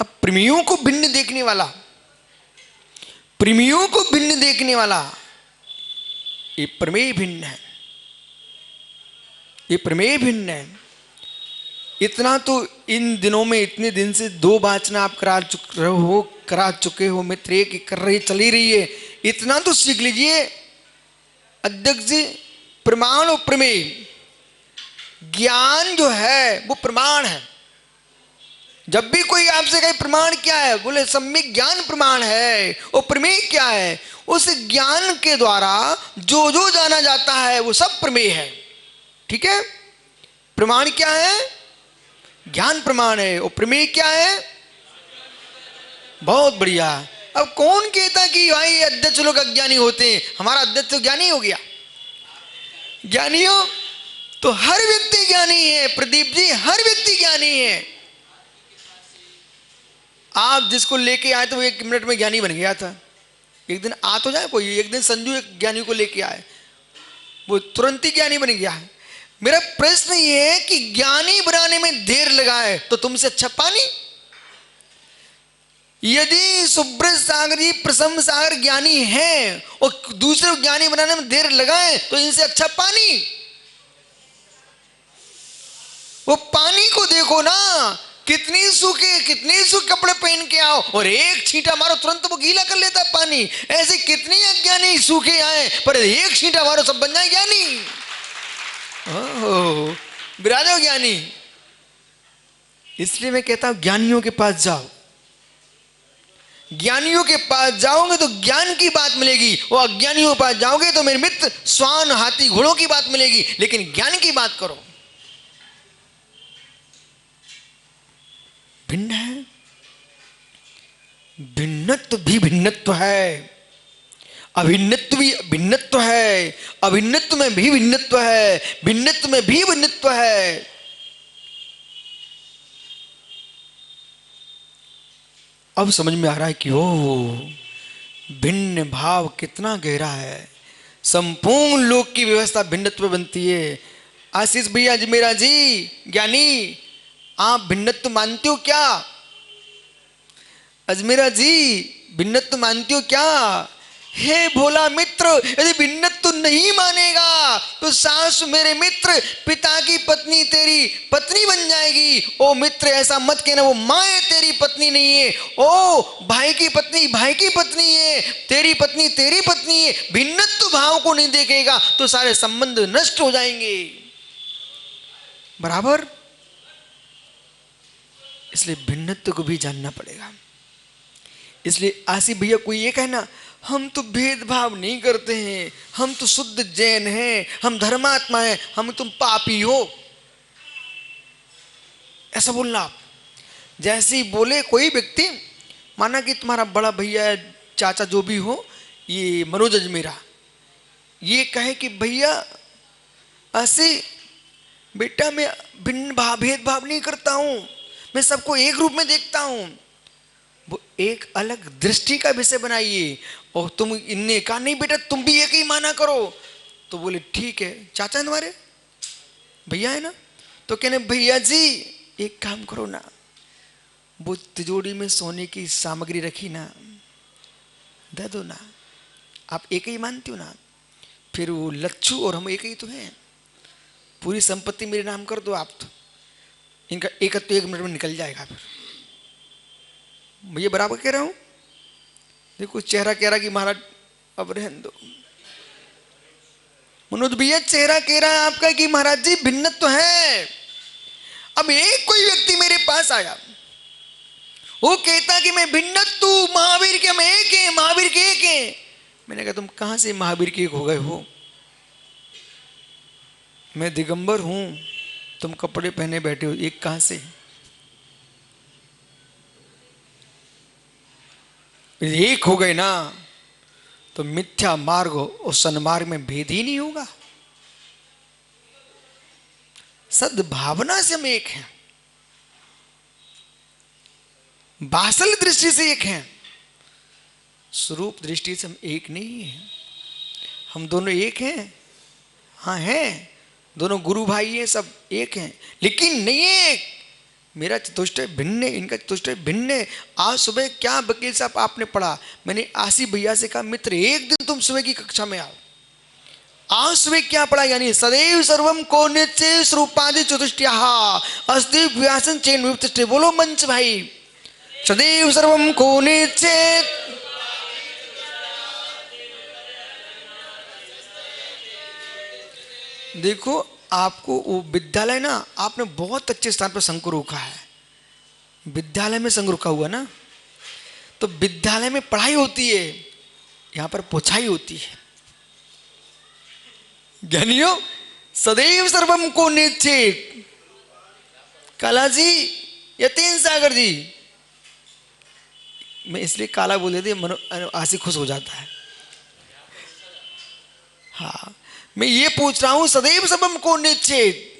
अब प्रेमियों को भिन्न देखने वाला, प्रेमियों को भिन्न देखने वाला ये प्रमेय भिन्न है, ये प्रमेय भिन्न है। इतना तो इन दिनों में, इतने दिन से 2 वाचना आप करा चुके हो मित्र, एक कर रही चली रही है, इतना तो सीख लीजिए अध्यक्ष जी। प्रमाण और प्रमेय, ज्ञान जो है वो प्रमाण है। जब भी कोई आपसे कहे प्रमाण क्या है, बोले सम्यक ज्ञान प्रमाण है। और प्रमेय क्या है, उस ज्ञान के द्वारा जो जो जाना जाता है वो सब प्रमेय है। ठीक है, प्रमाण क्या है, ज्ञान प्रमाण है। और प्रमेय क्या है, बहुत बढ़िया। अब कौन कहता कि भाई अध्यक्ष लोग अज्ञानी होते हैं, हमारा अध्यक्ष तो ज्ञानी हो गया। ज्ञानी हो तो हर व्यक्ति ज्ञानी है प्रदीप जी, हर व्यक्ति ज्ञानी है। आप जिसको लेके आए तो वो 1 मिनट में ज्ञानी बन गया था। एक दिन आ तो जाए कोई, एक दिन संजू एक ज्ञानी को लेके आए, वो तुरंत ही ज्ञानी बन गया है। मेरा प्रश्न ये है कि ज्ञानी बनाने में देर लगाए तो तुमसे अच्छा पानी। यदि सुब्रत सागर जी, प्रसन्न सागर ज्ञानी हैं और दूसरे ज्ञानी बनाने में देर लगाए तो इनसे अच्छा पानी। वो पानी को देखो ना, कितने सूखे कपड़े पहन के आओ और एक छींटा मारो तुरंत वो गीला कर लेता पानी। ऐसे कितने अज्ञानी सूखे आए पर एक छींटा मारो सब बन जाए ज्ञानी। ओह विराजो ज्ञानी। इसलिए मैं कहता हूं ज्ञानियों के पास जाओ, ज्ञानियों के पास जाओगे तो ज्ञान की बात मिलेगी, और अज्ञानियों के पास जाओगे तो मेरे मित्र स्वान हाथी घोड़ों की बात मिलेगी। लेकिन ज्ञान की बात करो। भिन्न है, भिन्नत्व भी भिन्नत्व है, अभिन्नत्व भी भिन्नत्व है, अभिन्नत्व में भी भिन्नत्व है, भिन्नत्व में भी भिन्नत्व है। अब समझ में आ रहा है कि ओ भिन्न भाव कितना गहरा है। संपूर्ण लोक की व्यवस्था भिन्नत्व बनती है। आशीष भैया अजमेरा जी ज्ञानी, आप भिन्नत्व मानते हो क्या? अजमेरा जी भिन्नत्व मानते हो क्या? हे भोला मित्र, यदि भिन्नत्व नहीं मानेगा तो सास मेरे मित्र पिता की पत्नी तेरी पत्नी बन जाएगी। ओ मित्र ऐसा मत कहना, वो माँ तेरी पत्नी नहीं है। ओ भाई की पत्नी भाई की पत्नी है, तेरी पत्नी तेरी पत्नी है। भिन्नत्व भाव को नहीं देखेगा तो सारे संबंध नष्ट हो जाएंगे। बराबर, इसलिए भिन्नत्व को भी जानना पड़ेगा। इसलिए आसिफ भैया कोई ये कहना हम तो भेदभाव नहीं करते हैं, हम तो शुद्ध जैन हैं, हम धर्मात्मा हैं, हम तुम पापी हो, ऐसा बोलना आप। जैसे ही बोले कोई व्यक्ति, माना कि तुम्हारा बड़ा भैया चाचा जो भी हो, ये मनोज अजमेरा, ये कहे कि भैया ऐसे बेटा मैं भेदभाव नहीं करता हूं, मैं सबको एक रूप में देखता हूं। वो एक अलग दृष्टि का विषय बनाइए। और तुम इनने कहा नहीं बेटा तुम भी एक ही माना करो, तो बोले ठीक है। चाचा है तुम्हारे, भैया है ना, तो कहने भैया जी एक काम करो ना, वो तिजोरी में सोने की सामग्री रखी ना, दे दो ना, आप एक ही मानती हो ना। फिर वो लच्छू और हम एक ही तो हैं, पूरी संपत्ति मेरे नाम कर दो आप, तो इनका एक तो 1 मिनट में निकल जाएगा। फिर भैया बराबर कह रहा हूं, देखो चेहरा कह रहा कि महाराज अब रहने दो। मनोज भैया चेहरा कह रहा है आपका कि महाराज जी भिन्नत्व तो है। अब एक कोई व्यक्ति मेरे पास आया, वो कहता कि मैं भिन्नत्व, महावीर के हम एक हैं, महावीर के एक हैं। मैंने कहा तुम कहां से महावीर के एक हो गए हो? मैं दिगंबर हूं, तुम कपड़े पहने बैठे हो, एक कहां से? एक हो गए ना तो मिथ्या मार्ग और सन्मार्ग में भेद ही नहीं होगा। सद्भावना से हम एक हैं, बासल दृष्टि से एक हैं, स्वरूप दृष्टि से हम एक नहीं हैं। हम दोनों एक हैं, हाँ हैं, दोनों गुरु भाई हैं, सब एक हैं, लेकिन नहीं एक। मेरा चतुष्टय भिन्न है, इनका चतुष्टय भिन्न है। आज सुबह क्या वकील साहब आपने पढ़ा, मैंने आसिफ भैया से कहा मित्र एक दिन तुम सुबह की कक्षा में आओ, आज सुबह क्या पढ़ा, यानी सदैव सर्वम को निश्चय स्वरूपादि चतुष्टया अस्ति व्यासन चेन विपतिष्ठे। बोलो मंच भाई, सदैव सर्वम को निश्चय। देखो आपको वो विद्यालय ना, आपने बहुत अच्छे स्थान पर शंकर रोका है। विद्यालय में शंकर रोका हुआ ना, तो विद्यालय में पढ़ाई होती है, यहां पर पुछाई होती है। ज्ञानियों, सदैव सर्वम को निश्चित। काला जी, यतीन सागर जी, मैं इसलिए काला बोल देती, मनो आशी खुश हो जाता है। हाँ, मैं ये पूछ रहा हूं सदैव सर्वम को निश्चित।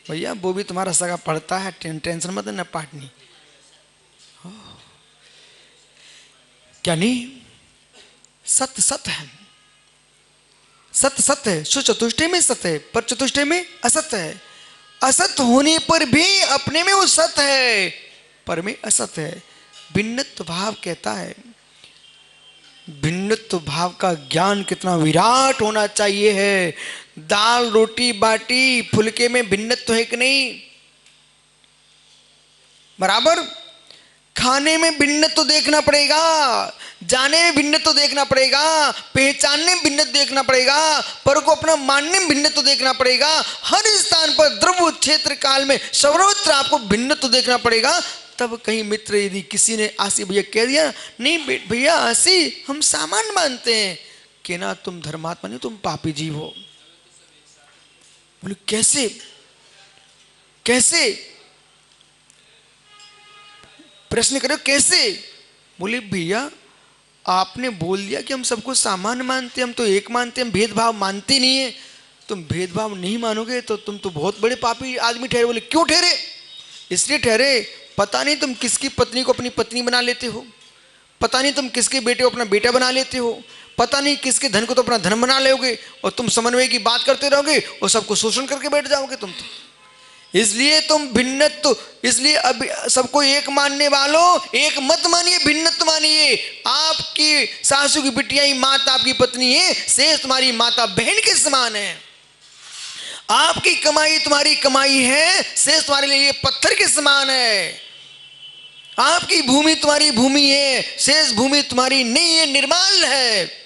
भैया वो भी तुम्हारा सगा पढ़ता है, टेंशन मत ना, पाटनी क्या नहीं। सत्य सत्य है, सत्य सत्य है। सो चतुष्टय में सत्य है, पर चतुष्टय में असत्य है। असत्य होने पर भी अपने में वो सत्य है, पर में असत्य है। भिन्नत्व भाव कहता है, भिन्नत्व भाव का ज्ञान कितना विराट होना चाहिए है। दाल रोटी बाटी फुलके में भिन्नत्व है कि नहीं? बराबर। खाने में भिन्नत्व देखना पड़ेगा, जाने में भिन्नत्व देखना पड़ेगा, पहचानने में भिन्नत्व देखना पड़ेगा, पर को अपना मानने में भिन्नत्व देखना पड़ेगा। हर स्थान पर द्रव्य क्षेत्र काल में सर्वत्र आपको भिन्नत्व देखना पड़ेगा। तब कहीं मित्र यदि किसी ने आशी भैया कह दिया, नहीं भैया आशी हम सामान्य मानते हैं, कि ना तुम धर्मात्मा नहीं, तुम पापी जीव हो। बोले कैसे कैसे? प्रश्न करो कैसे? बोले भैया आपने बोल दिया कि हम सबको सामान्य मानते, हम तो एक मानते, हम भेदभाव मानते नहीं है। तुम भेदभाव नहीं मानोगे तो तुम तो बहुत बड़े पापी आदमी ठहरे। बोले क्यों ठहरे? इसलिए ठहरे, पता नहीं तुम किसकी पत्नी को अपनी पत्नी बना लेते हो, पता नहीं तुम किसके बेटे को अपना बेटा बना लेते हो, पता नहीं किसके धन को तो अपना धन बना लोगे, और तुम समन्वय की बात करते रहोगे और सबको शोषण करके बैठ जाओगे तुम तो। इसलिए तुम भिन्नत्व, इसलिए अब सबको एक मानने वालों एक मत मानिए, भिन्नत्व मानिए। आपकी सासू की बिटिया ही माता आपकी पत्नी है, शेष तुम्हारी माता बहन के समान है। आपकी कमाई तुम्हारी कमाई है, शेष तुम्हारे लिए पत्थर के समान है। आपकी भूमि तुम्हारी भूमि है, शेष भूमि तुम्हारी नहीं है, निर्मल है।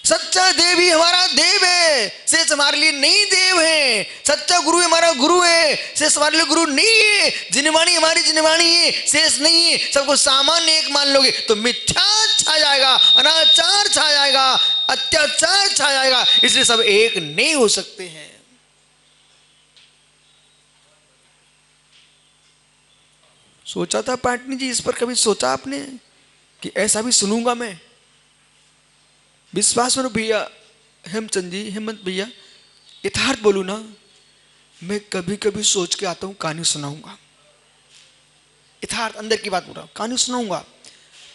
सच्चा देव ही हमारा देव है, शेष हमारे लिए नहीं देव है। सच्चा गुरु हमारा गुरु है, शेष हमारे लिए गुरु नहीं है। जिनवाणी हमारी जिनवाणी है, शेष नहीं है। सबको सामान्य एक मान लोगे तो मिथ्या छा जाएगा, अनाचार छा जाएगा, अत्याचार छा जाएगा। इसलिए सब एक नहीं हो सकते हैं। सोचा था पाटनी जी, इस पर कभी सोचा आपने कि ऐसा भी सुनूंगा मैं? विश्वास करो भैया, हेमचंद जी, हेमंत भैया, यथार्थ बोलू ना, मैं कभी कभी सोच के आता हूं कहानी सुनाऊंगा। यथार्थ अंदर की बात बोल रहा हूं, कहानी सुनाऊंगा।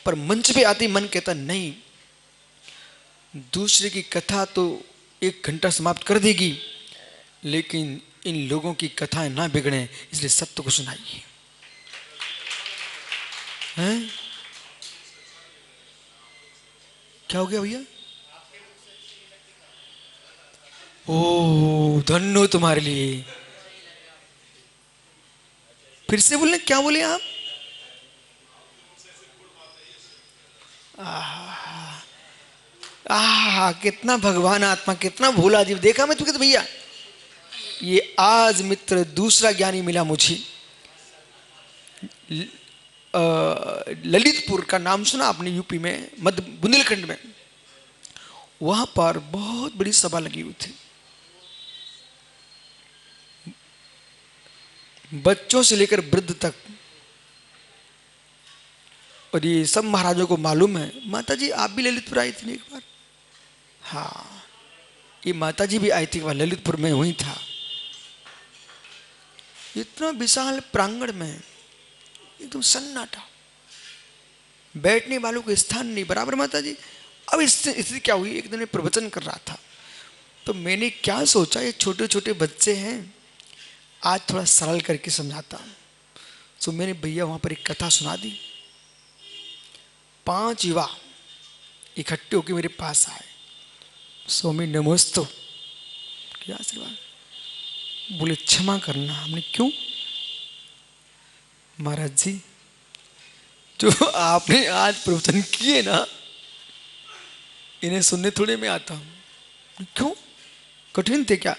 पर मंच पे आती मन कहता नहीं, दूसरे की कथा तो 1 घंटा समाप्त कर देगी, लेकिन इन लोगों की कथाएं ना बिगड़े, इसलिए सत्य को सुनाइए। हैं? क्या हो गया भैया? ओ धन्य तुम्हारे लिए। फिर से बोले, क्या बोले आप? कितना भगवान आत्मा, कितना भोला जीव। देखा मैं तुमको तो भैया, ये आज मित्र दूसरा ज्ञानी मिला मुझे। ललितपुर का नाम सुना आपने? यूपी में, मध्य बुंदेलखंड में, वहां पर बहुत बड़ी सभा लगी हुई थी। बच्चों से लेकर वृद्ध तक, और ये सब महाराजों को मालूम है। माता जी आप भी ललितपुर आई थी एक बार? हाँ, ये माता जी भी आई थी, वह ललितपुर में हुई था। इतना विशाल प्रांगण में एकदम सन्नाटा, बैठने वालों को स्थान नहीं। बराबर माता जी। अब स्थिति क्या हुई, एक दिन मैं प्रवचन कर रहा था, तो मैंने क्या सोचा, ये छोटे छोटे बच्चे हैं, आज थोड़ा सरल करके समझाता हूं। तो मैंने भैया वहां पर एक कथा सुना दी। 5 युवा इकट्ठे होकर मेरे पास आए। स्वामी नमोस्तु, क्या आशीर्वाद। बोले क्षमा करना। हमने क्यों? महाराज जी, जो आपने आज प्रवचन किए ना, इन्हें सुनने थोड़े में आता हूं। क्यों? कठिन थे क्या?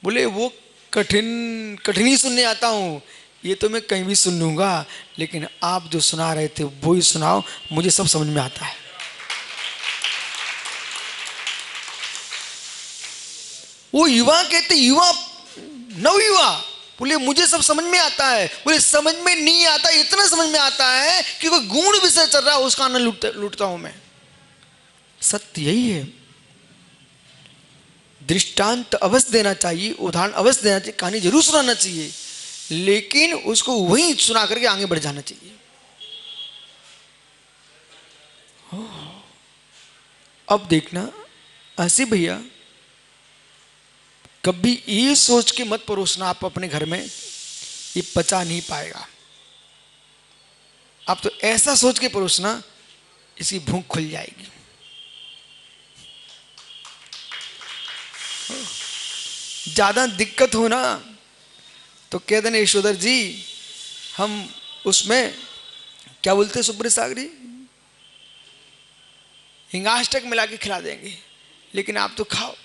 बोले वो कठिन ही सुनने आता हूं, ये तो मैं कहीं भी सुन लूंगा, लेकिन आप जो सुना रहे थे वो ही सुनाओ, मुझे सब समझ में आता है। वो युवा कहते, युवा नवयुवा, बोले मुझे सब समझ में आता है। बोले समझ में नहीं आता, इतना समझ में आता है कि कोई गूढ़ विषय चल रहा है उसका आनंद लूटता हूं मैं। सत्य यही है। दृष्टांत अवश्य देना चाहिए, उदाहरण अवश्य देना चाहिए, कहानी जरूर सुनाना चाहिए, लेकिन उसको वहीं सुना करके आगे बढ़ जाना चाहिए। अब देखना ऐसे भैया, कभी ये सोच के मत परोसना आप अपने घर में ये पचा नहीं पाएगा। आप तो ऐसा सोच के परोसना इसकी भूख खुल जाएगी। ज्यादा दिक्कत हो ना तो कह देना यशोधर जी, हम उसमें क्या बोलते सुब्रत सागरी, हिंगाष्टक मिला के खिला देंगे, लेकिन आप तो खाओ।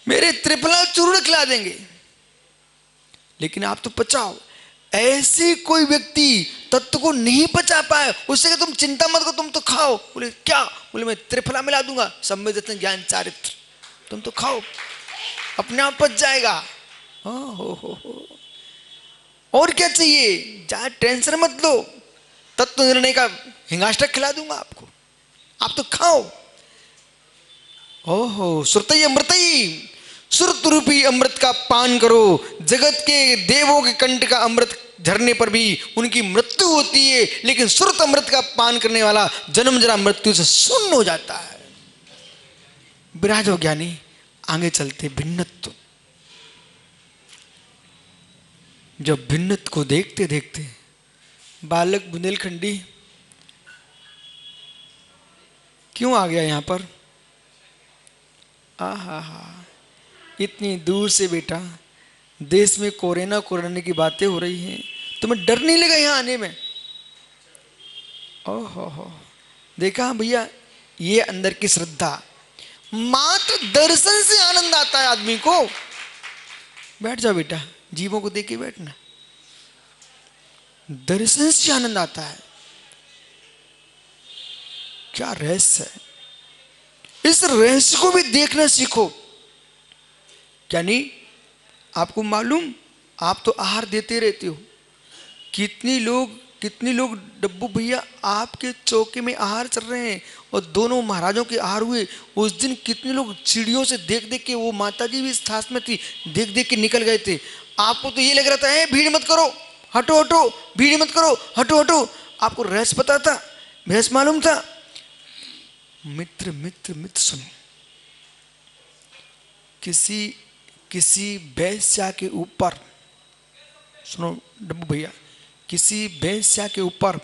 मेरे त्रिफला चूर्ण खिला देंगे, लेकिन आप तो पचाओ। ऐसे कोई व्यक्ति तत्व को नहीं पचा पाए, उससे कि तुम चिंता मत करो, तुम तो खाओ। बोले क्या? बोले मैं त्रिफला मिला दूंगा, सम्मिलित ज्ञान चारित्र, तुम तो खाओ, अपने आप पच जाएगा। हो। और क्या चाहिए? ज्यादा टेंशन मत लो, तत्व निर्णय का हिंगाष्टक खिला दूंगा आपको, आप तो खाओ। ओहो, श्रुतई अमृतई, श्रुत रूपी अमृत का पान करो। जगत के देवों के कंठ का अमृत झरने पर भी उनकी मृत्यु होती है, लेकिन श्रुत अमृत का पान करने वाला जन्म जरा मृत्यु से शून्य हो जाता है। विराजो ज्ञानी, आगे चलते भिन्नत्व। जब भिन्नत्व को देखते देखते बालक बुंदेलखंडी क्यों आ गया यहां पर? आहा, इतनी दूर से बेटा, देश में कोरोना की बातें हो रही हैं, तुम्हें डर नहीं लगा यहां आने में? ओहो, देखा भैया, ये अंदर की श्रद्धा। मात्र दर्शन से आनंद आता है आदमी को। बैठ जाओ बेटा, जीवों को देख के बैठना। दर्शन से आनंद आता है। क्या रहस्य है, इस रहस्य को भी देखना सीखो। क्या नहीं? आपको मालूम, आप तो आहार देते रहते हो, कितने लोग डब्बू भैया आपके चौके में आहार चल रहे हैं, और दोनों महाराजों के आहार हुए। उस दिन कितने लोग सीढ़ियों से देख देख के, वो माता जी भी इस ठास में थी, देख देख के निकल गए थे। आपको तो ये लग रहा था, भीड़ मत करो, हटो हटो, भीड़ मत करो, हटो हटो। आपको रहस्य पता था, रहस्य मालूम था। मित्र मित्र मित्र सुनो, किसी वैश्या के ऊपर, सुनो डब्बू भैया, किसी वैश्या के ऊपर,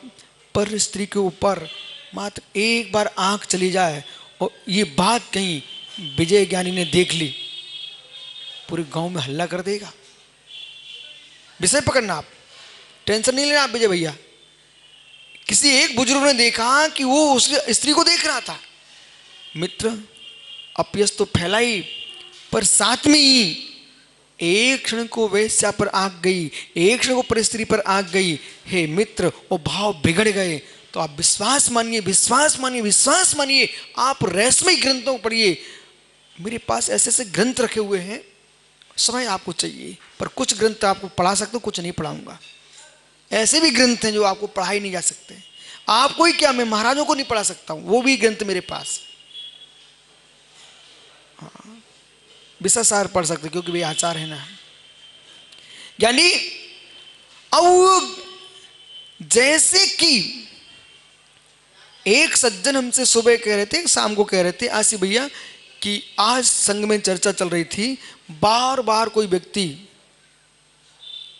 पर स्त्री के ऊपर मात्र एक बार आंख चली जाए और ये बात कहीं विजय ज्ञानी ने देख ली, पूरे गांव में हल्ला कर देगा। विषय पकड़ना, आप टेंशन नहीं लेना आप विजय भैया। किसी एक बुजुर्ग ने देखा कि वो उस स्त्री को देख रहा था। मित्र, अपयश तो फैला ही, पर साथ में ही एक क्षण को वेश्या पर आंख गई, एक क्षण को परिस्त्री पर आंख गई। हे मित्र, वो भाव बिगड़ गए। तो आप विश्वास मानिए, विश्वास मानिए, विश्वास मानिए। आप रहस्यमय ग्रंथों को पढ़िए। मेरे पास ऐसे ऐसे ग्रंथ रखे हुए हैं, समय आपको चाहिए, पर कुछ ग्रंथ आपको पढ़ा सकता हूं, कुछ नहीं पढ़ाऊंगा। ऐसे भी ग्रंथ हैं जो आपको पढ़ाई नहीं जा सकते। आपको ही क्या, मैं महाराजों को नहीं पढ़ा सकता हूं, वो भी ग्रंथ मेरे पास। विषय पढ़ सकते क्योंकि वे आचार है ना। यानी अब जैसे कि एक सज्जन हमसे सुबह कह रहे थे, शाम को कह रहे थे, आशी भैया, कि आज संघ में चर्चा चल रही थी, बार बार कोई व्यक्ति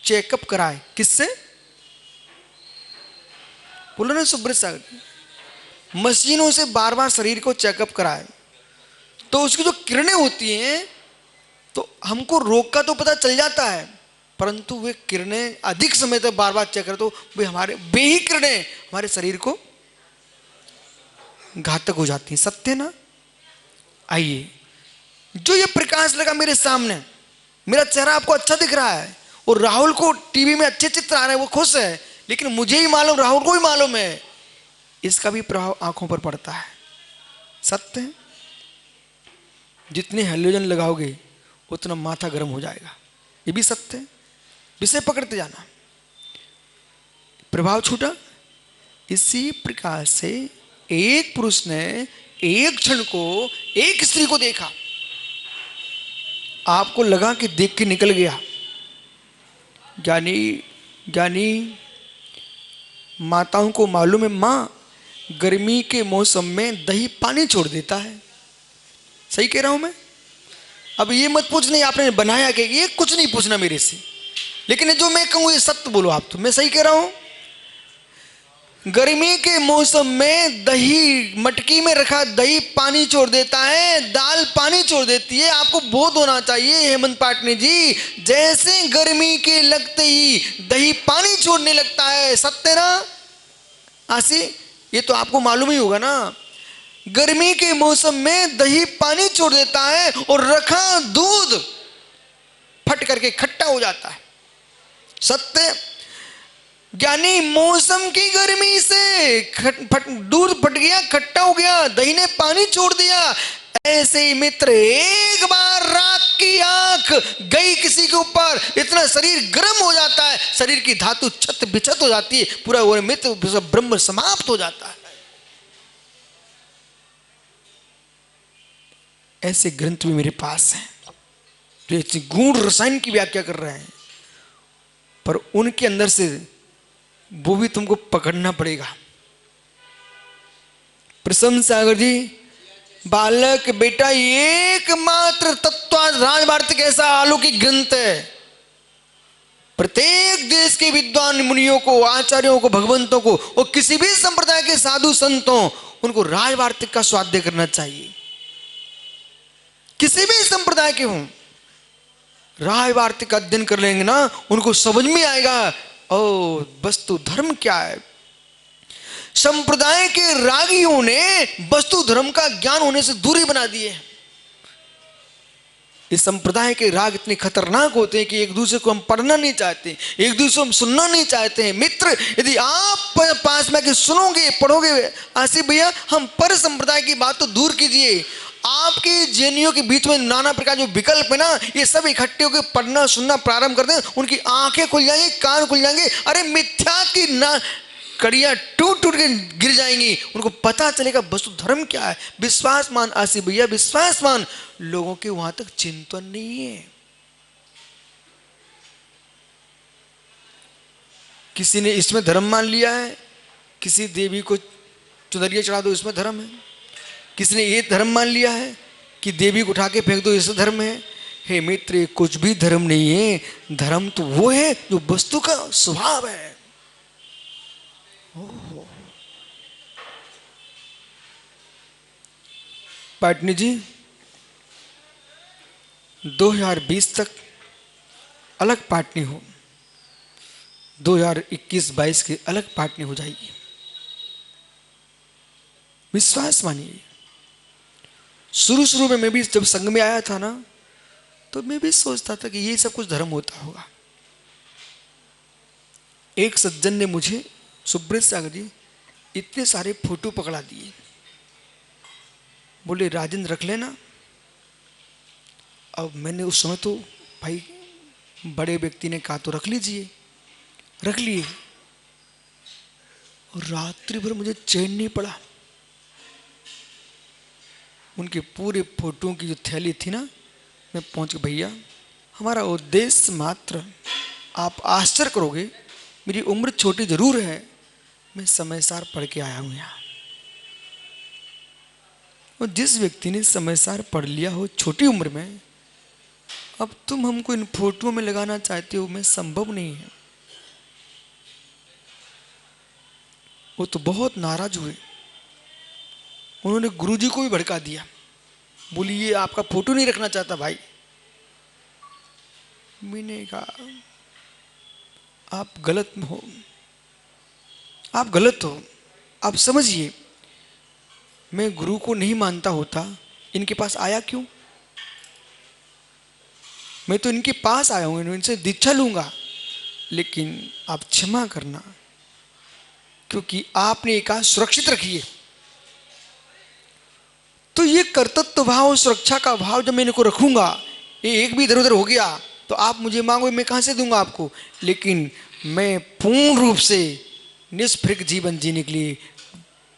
चेकअप कराए। किससे? बोलो ना सुब्रत सागर जी, मशीनों से बार बार शरीर को चेकअप कराए तो उसकी जो किरणें होती हैं तो हमको रोग का तो पता चल जाता है, परंतु वे किरणें अधिक समय तक बार बार चेक करें तो वे ही किरणें हमारे शरीर को घातक हो जाती हैं। सत्य ना? आइए, जो ये प्रकाश लगा मेरे सामने, मेरा चेहरा आपको अच्छा दिख रहा है और राहुल को टीवी में अच्छे चित्र आ रहे हैं, वो खुश है, लेकिन मुझे ही मालूम, राहुल को ही मालूम है, इसका भी प्रभाव आंखों पर पड़ता है। सत्य है? जितने हेलोजन लगाओगे उतना माथा गर्म हो जाएगा, ये भी सत्य है। विषय पकड़ते जाना, प्रभाव छूटा। इसी प्रकार से एक पुरुष ने एक क्षण को एक स्त्री को देखा, आपको लगा कि देख के निकल गया। ज्ञानी माताओं को मालूम है, मां गर्मी के मौसम में दही पानी छोड़ देता है। सही कह रहा हूं मैं? अब ये मत पूछना आपने बनाया कि, ये कुछ नहीं पूछना मेरे से, लेकिन जो मैं कहूं ये सत्य बोलो आप। तो मैं सही कह रहा हूं? गर्मी के मौसम में दही, मटकी में रखा दही पानी छोड़ देता है, दाल पानी छोड़ देती है। आपको बोध होना चाहिए हेमंत पाटनी जी, जैसे गर्मी के लगते ही दही पानी छोड़ने लगता है। सत्य ना आसी? ये तो आपको मालूम ही होगा ना, गर्मी के मौसम में दही पानी छोड़ देता है और रखा दूध फट करके खट्टा हो जाता है। सत्य? यानी मौसम की गर्मी से दूध फट गया, खट्टा हो गया, दही ने पानी छोड़ दिया। ऐसे ही मित्र, एक बार राख की आंख गई किसी के ऊपर, इतना शरीर गर्म हो जाता है, शरीर की धातु छत बिछत हो जाती है, पूरा वो मित्र ब्रह्म समाप्त हो जाता है। ऐसे ग्रंथ भी मेरे पास हैं जो गूढ़ रसायन की व्याख्या कर रहे हैं, पर उनके अंदर से वो भी तुमको पकड़ना पड़ेगा। प्रसन्न सागर जी, बालक बेटा, एकमात्र तत्व राजवार्तिक ऐसा अलौकिक ग्रंथ है, प्रत्येक देश के विद्वान मुनियों को, आचार्यों को, भगवंतों को और किसी भी संप्रदाय के साधु संतों, उनको राजवार्तिक का स्वाध्याय करना चाहिए। किसी भी संप्रदाय के हों, राजवार्तिक का अध्ययन कर लेंगे ना, उनको समझ में आएगा ओ वस्तु धर्म क्या है। संप्रदाय के रागियों ने वस्तु धर्म का ज्ञान होने से दूरी बना दी है। इस संप्रदाय के राग इतने खतरनाक होते हैं कि एक दूसरे को हम पढ़ना नहीं चाहते, एक दूसरे को हम सुनना नहीं चाहते हैं। मित्र, यदि आप पास में के सुनोगे, पढ़ोगे, आसिफ भैया, हम पर संप्रदाय की बात तो दूर कीजिए, आपके जैनियों के बीच में नाना प्रकार जो विकल्प है ना, ये सब इकट्ठे होकर पढ़ना सुनना प्रारंभ कर दें, उनकी आंखें खुल जाएंगी, कान खुल जाएंगे। अरे मिथ्या की ना कड़ियां टूट टूट के गिर जाएंगी, उनको पता चलेगा वस्तु धर्म क्या है। विश्वासमान आसिफ भैया, विश्वासमान लोगों के वहां तक चिंतन नहीं है। किसी ने इसमें धर्म मान लिया है, किसी देवी को चुनरिया चढ़ा दो इसमें धर्म है, किसी ने ये धर्म मान लिया है कि देवी को उठा के फेंक दो इसमें धर्म है। हे मित्र, कुछ भी धर्म नहीं है। धर्म तो वो है जो वस्तु का स्वभाव है। पाटनी जी, 2020 तक अलग पाटनी हो, 2021-22 की अलग पाटनी हो जाएगी। विश्वास मानिए। शुरू शुरू में मैं भी जब संघ में आया था ना, तो मैं भी सोचता था कि ये सब कुछ धर्म होता होगा। एक सज्जन ने मुझे, सुब्रत सागर जी, इतने सारे फोटो पकड़ा दिए, बोले राजेंद्र रख लेना। अब मैंने उस समय तो भाई बड़े व्यक्ति ने कहा तो रख लीजिए, रख लिए, और रात्रि भर मुझे चैन नहीं पड़ा। उनके पूरे फोटो की जो थैली थी ना, मैं पहुंच गया। भैया, हमारा उद्देश्य मात्र, आप आश्चर्य करोगे, मेरी उम्र छोटी जरूर है, मैं समय सार पढ़ के आया हूं यहाँ। और जिस व्यक्ति ने समय सार पढ़ लिया हो छोटी उम्र में, अब तुम हमको इन फोटो में लगाना चाहते हो, मैं संभव नहीं है। वो तो बहुत नाराज हुए, उन्होंने गुरुजी को भी भड़का दिया, बोली ये आपका फोटो नहीं रखना चाहता भाई। मैंने कहा आप गलत हो, आप गलत हो, आप समझिए, मैं गुरु को नहीं मानता होता, इनके पास आया क्यों? मैं तो इनके पास आया हूं, इनसे दीक्षा लूंगा, लेकिन आप क्षमा करना, क्योंकि आपने कहा सुरक्षित रखिए। तो ये कर्तव्य भाव, सुरक्षा का भाव जब मैं इनको रखूंगा, ये एक भी इधर उधर हो गया तो आप मुझे मांगो, मैं कहां से दूंगा आपको। लेकिन मैं पूर्ण रूप से निष्पृह जीवन जीने के लिए,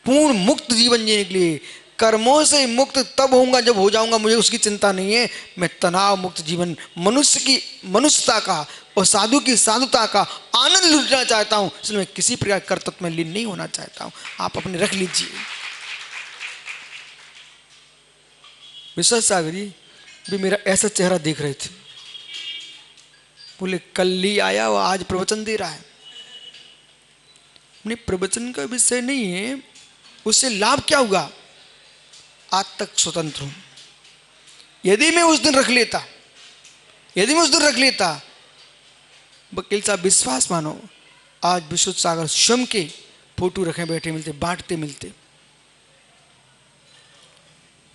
पूर्ण मुक्त जीवन जीने के लिए, कर्मों से मुक्त तब होऊंगा जब हो जाऊंगा, मुझे उसकी चिंता नहीं है। मैं तनाव मुक्त जीवन, मनुष्य की मनुष्यता का और साधु की साधुता का आनंद लूटना चाहता हूं, इसलिए मैं किसी प्रकार कर्तव्य में लीन नहीं होना चाहता हूं। आप अपने रख लीजिए। विश्वास सागर जी भी मेरा ऐसा चेहरा देख रहे थे, बोले कल ही आया और आज प्रवचन दे रहा है। नहीं, प्रवचन का विषय नहीं है, उससे लाभ क्या हुआ? आज तक स्वतंत्र हूं। यदि मैं उस दिन रख लेता, वकील साहब विश्वास मानो, आज विशुद्ध सागर स्वयं के फोटो रखे बैठे मिलते, बांटते मिलते,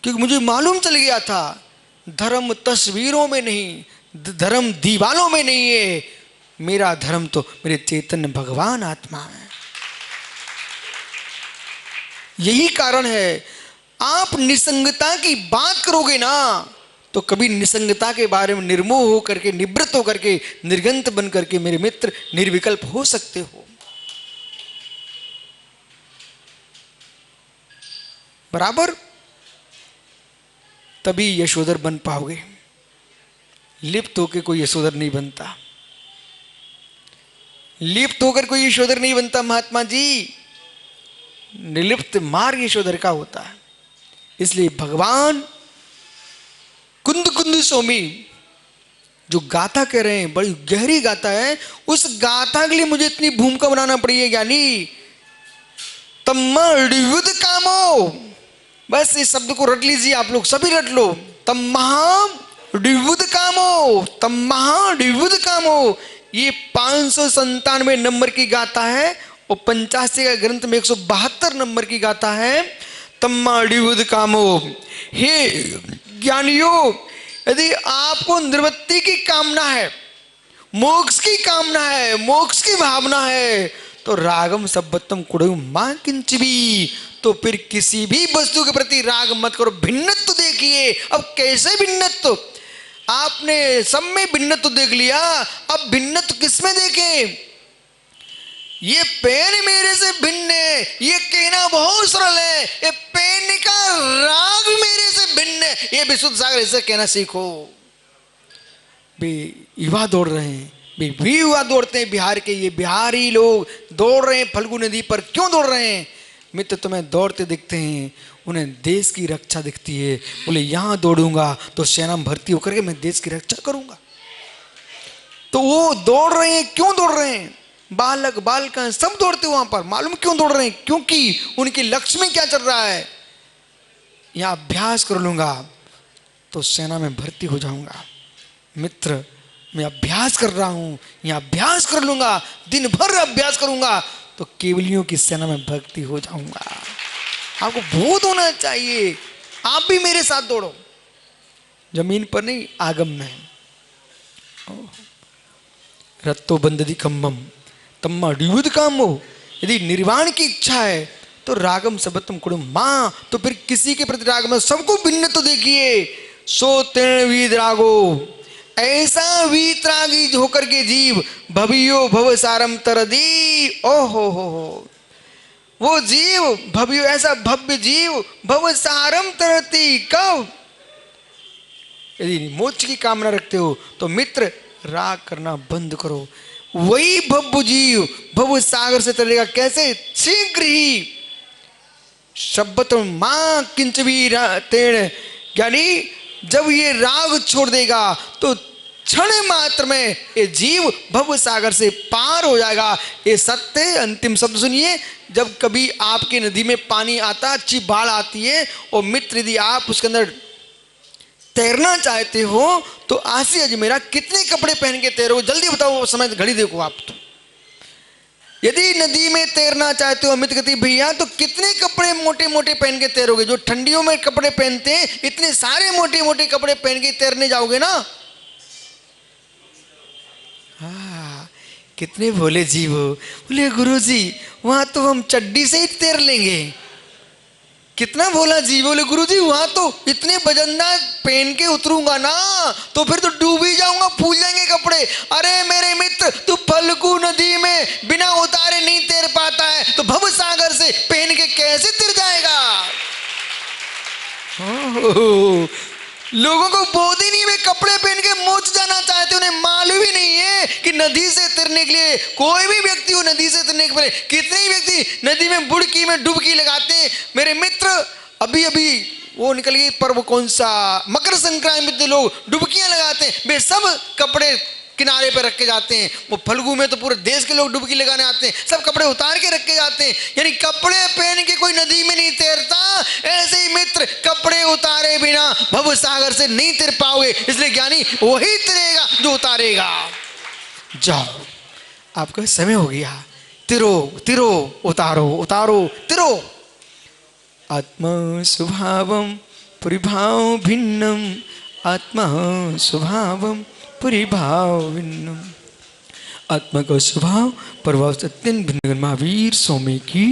क्योंकि मुझे मालूम चल गया था धर्म तस्वीरों में नहीं, धर्म दीवालों में नहीं है, मेरा धर्म तो मेरे चैतन्य भगवान आत्मा है। यही कारण है, आप निसंगता की बात करोगे ना तो कभी निसंगता के बारे में निर्मोह होकर के, निवृत्त होकर के, निर्गंत बन करके मेरे मित्र निर्विकल्प हो सकते हो। बराबर, तभी यशोधर बन पाओगे। लिप्त होकर कोई यशोधर नहीं बनता, लिप्त होकर कोई यशोधर नहीं बनता महात्मा जी, निर्लिप्त मार्ग यशोधर का होता है। इसलिए भगवान कुंद कुंद सोमी जो गाथा कह रहे हैं, बड़ी गहरी गाथा है, उस गाथा के लिए मुझे इतनी भूमिका बनाना पड़ी है ज्ञानी। तम्मडिवुद कामो, बस इस शब्द को रट लीजिए, आप लोग सभी रट लो। तम्मडिवुद कामो, तम्मडिवुद कामो, ये 597 नंबर की गाथा है और 85 का ग्रंथ में 172 नंबर की गाथा है। तम्मडिवुद कामो, हे ज्ञानियों, यदि आपको निवृत्ति की कामना है, मोक्ष की कामना है, मोक्ष की भावना है, तो रागम सब्बतम कुड़ु मां किंचबी, तो फिर किसी भी वस्तु के प्रति राग मत करो। भिन्नत्व देखिए, अब कैसे भिन्नत्व? आपने सब में भिन्नत्व देख लिया, अब भिन्नत्व किसमें देखें? ये पेन मेरे से भिन्न है, ये कहना बहुत सरल है, ये पेन का राग मेरे से भिन्न है, ये विशुद्ध सागर ऐसे कहना सीखो। युवा दौड़ रहे हैं, भी युवा दौड़ते हैं बिहार के, ये बिहारी लोग दौड़ रहे हैं फल्गु नदी पर। क्यों दौड़ रहे हैं? मित्र तुम्हें दौड़ते दिखते हैं, उन्हें देश की रक्षा दिखती है, बोले यहां दौड़ूंगा तो सेना में भर्ती होकर के मैं देश की रक्षा करूंगा। तो वो दौड़ रहे हैं, क्यों दौड़ रहे हैं? बालक बालिका सब दौड़ते वहां पर, मालूम क्यों दौड़ रहे हैं? क्योंकि उनके लक्ष्य में क्या चल रहा है, यहां अभ्यास कर लूंगा तो सेना में भर्ती हो जाऊंगा। मित्र मैं अभ्यास कर रहा हूं, यहां अभ्यास कर लूंगा, दिन भर अभ्यास करूंगा तो केवलियों की सेना में भर्ती हो जाऊंगा। आपको बोध होना चाहिए, आप भी मेरे साथ दौड़ो, जमीन पर नहीं, आगम में। रत्तो बंददी कम्मम तम्मा डियुद कामो, यदि निर्वाण की इच्छा है तो रागम सबतम कुड़ुम मां, तो फिर किसी के प्रति राग में सबको भिन्न तो देखिए। सो तेण वीद रागो, ऐसा वीतरागी होकर के जीव भवियो भव सारम तरदी। ओ हो, वो जीव भवियो, ऐसा भव्य जीव भव सारम तरती। कब? यदि मोक्ष की कामना रखते हो तो मित्र राग करना बंद करो, वही भव्य जीव भव सागर से तरेगा। कैसे? शीघ्र ही। शब्द मां किंचवी तेण, यानी जब ये राग छोड़ देगा तो क्षण मात्र में ये जीव भव सागर से पार हो जाएगा। ये सत्य है। अंतिम शब्द सुनिए, जब कभी आपकी नदी में पानी आता, अच्छी बाढ़ आती है, और मित्र यदि आप उसके अंदर तैरना चाहते हो तो आसी अजमेरा कितने कपड़े पहन के तैरोगे? जल्दी बताओ, समय घड़ी देखो आप। तो यदि नदी में तैरना चाहते हो अमित गति भैया, तो कितने कपड़े मोटे मोटे पहन के तैरोगे? जो ठंडियों में कपड़े पहनते हैं, इतने सारे मोटे मोटे कपड़े पहन के तैरने जाओगे ना। हाँ, कितने भोले जीव हो। बोले गुरुजी वहां तो हम चड्डी से ही तैर लेंगे। कितना भोला जीव। बोले गुरुजी वहां तो इतने वजनदार पहन के उतरूंगा ना तो फिर तो डूब ही जाऊंगा, फूल जाएंगे कपड़े। अरे मेरे मित्र, तू फल्गु नदी में बिना उतारे नहीं तैर पाता है, तो भव सागर से पहन के कैसे तैर जाएगा? लोगों को बोध ही नहीं, वे कपड़े पहन के मोच जाना चाहते, उन्हें मालूम ही नहीं है कि नदी से तैरने के लिए कोई भी व्यक्ति हो, नदी से तैरने के लिए कितने ही व्यक्ति नदी में बुड़की में डुबकी लगाते हैं। मेरे मित्र, अभी अभी वो निकल गई पर्व, कौन सा, मकर संक्रांति में लोग डुबकियां लगाते हैं, वे सब कपड़े किनारे पे रख के जाते हैं। वो फल्गु में तो पूरे देश के लोग डुबकी लगाने आते हैं, सब कपड़े उतार के रख के जाते हैं। यानी कपड़े पहन के कोई नदी में नहीं तैरता। ऐसे ही मित्र, कपड़े उतारे बिना भव सागर से नहीं तैर पाओगे। इसलिए ज्ञानी वही तैरेगा जो उतारेगा। जाओ, आपका समय हो गया। तिरो तिरो, उतारो उतारो, तिरो। आत्मा स्वभावम परिभाव भिन्नम, आत्मा स्वभावम परिभाव भिन्नम। आत्मा का स्वभाव प्रभाव से अत्यंत भिन्न। महावीर स्वामी की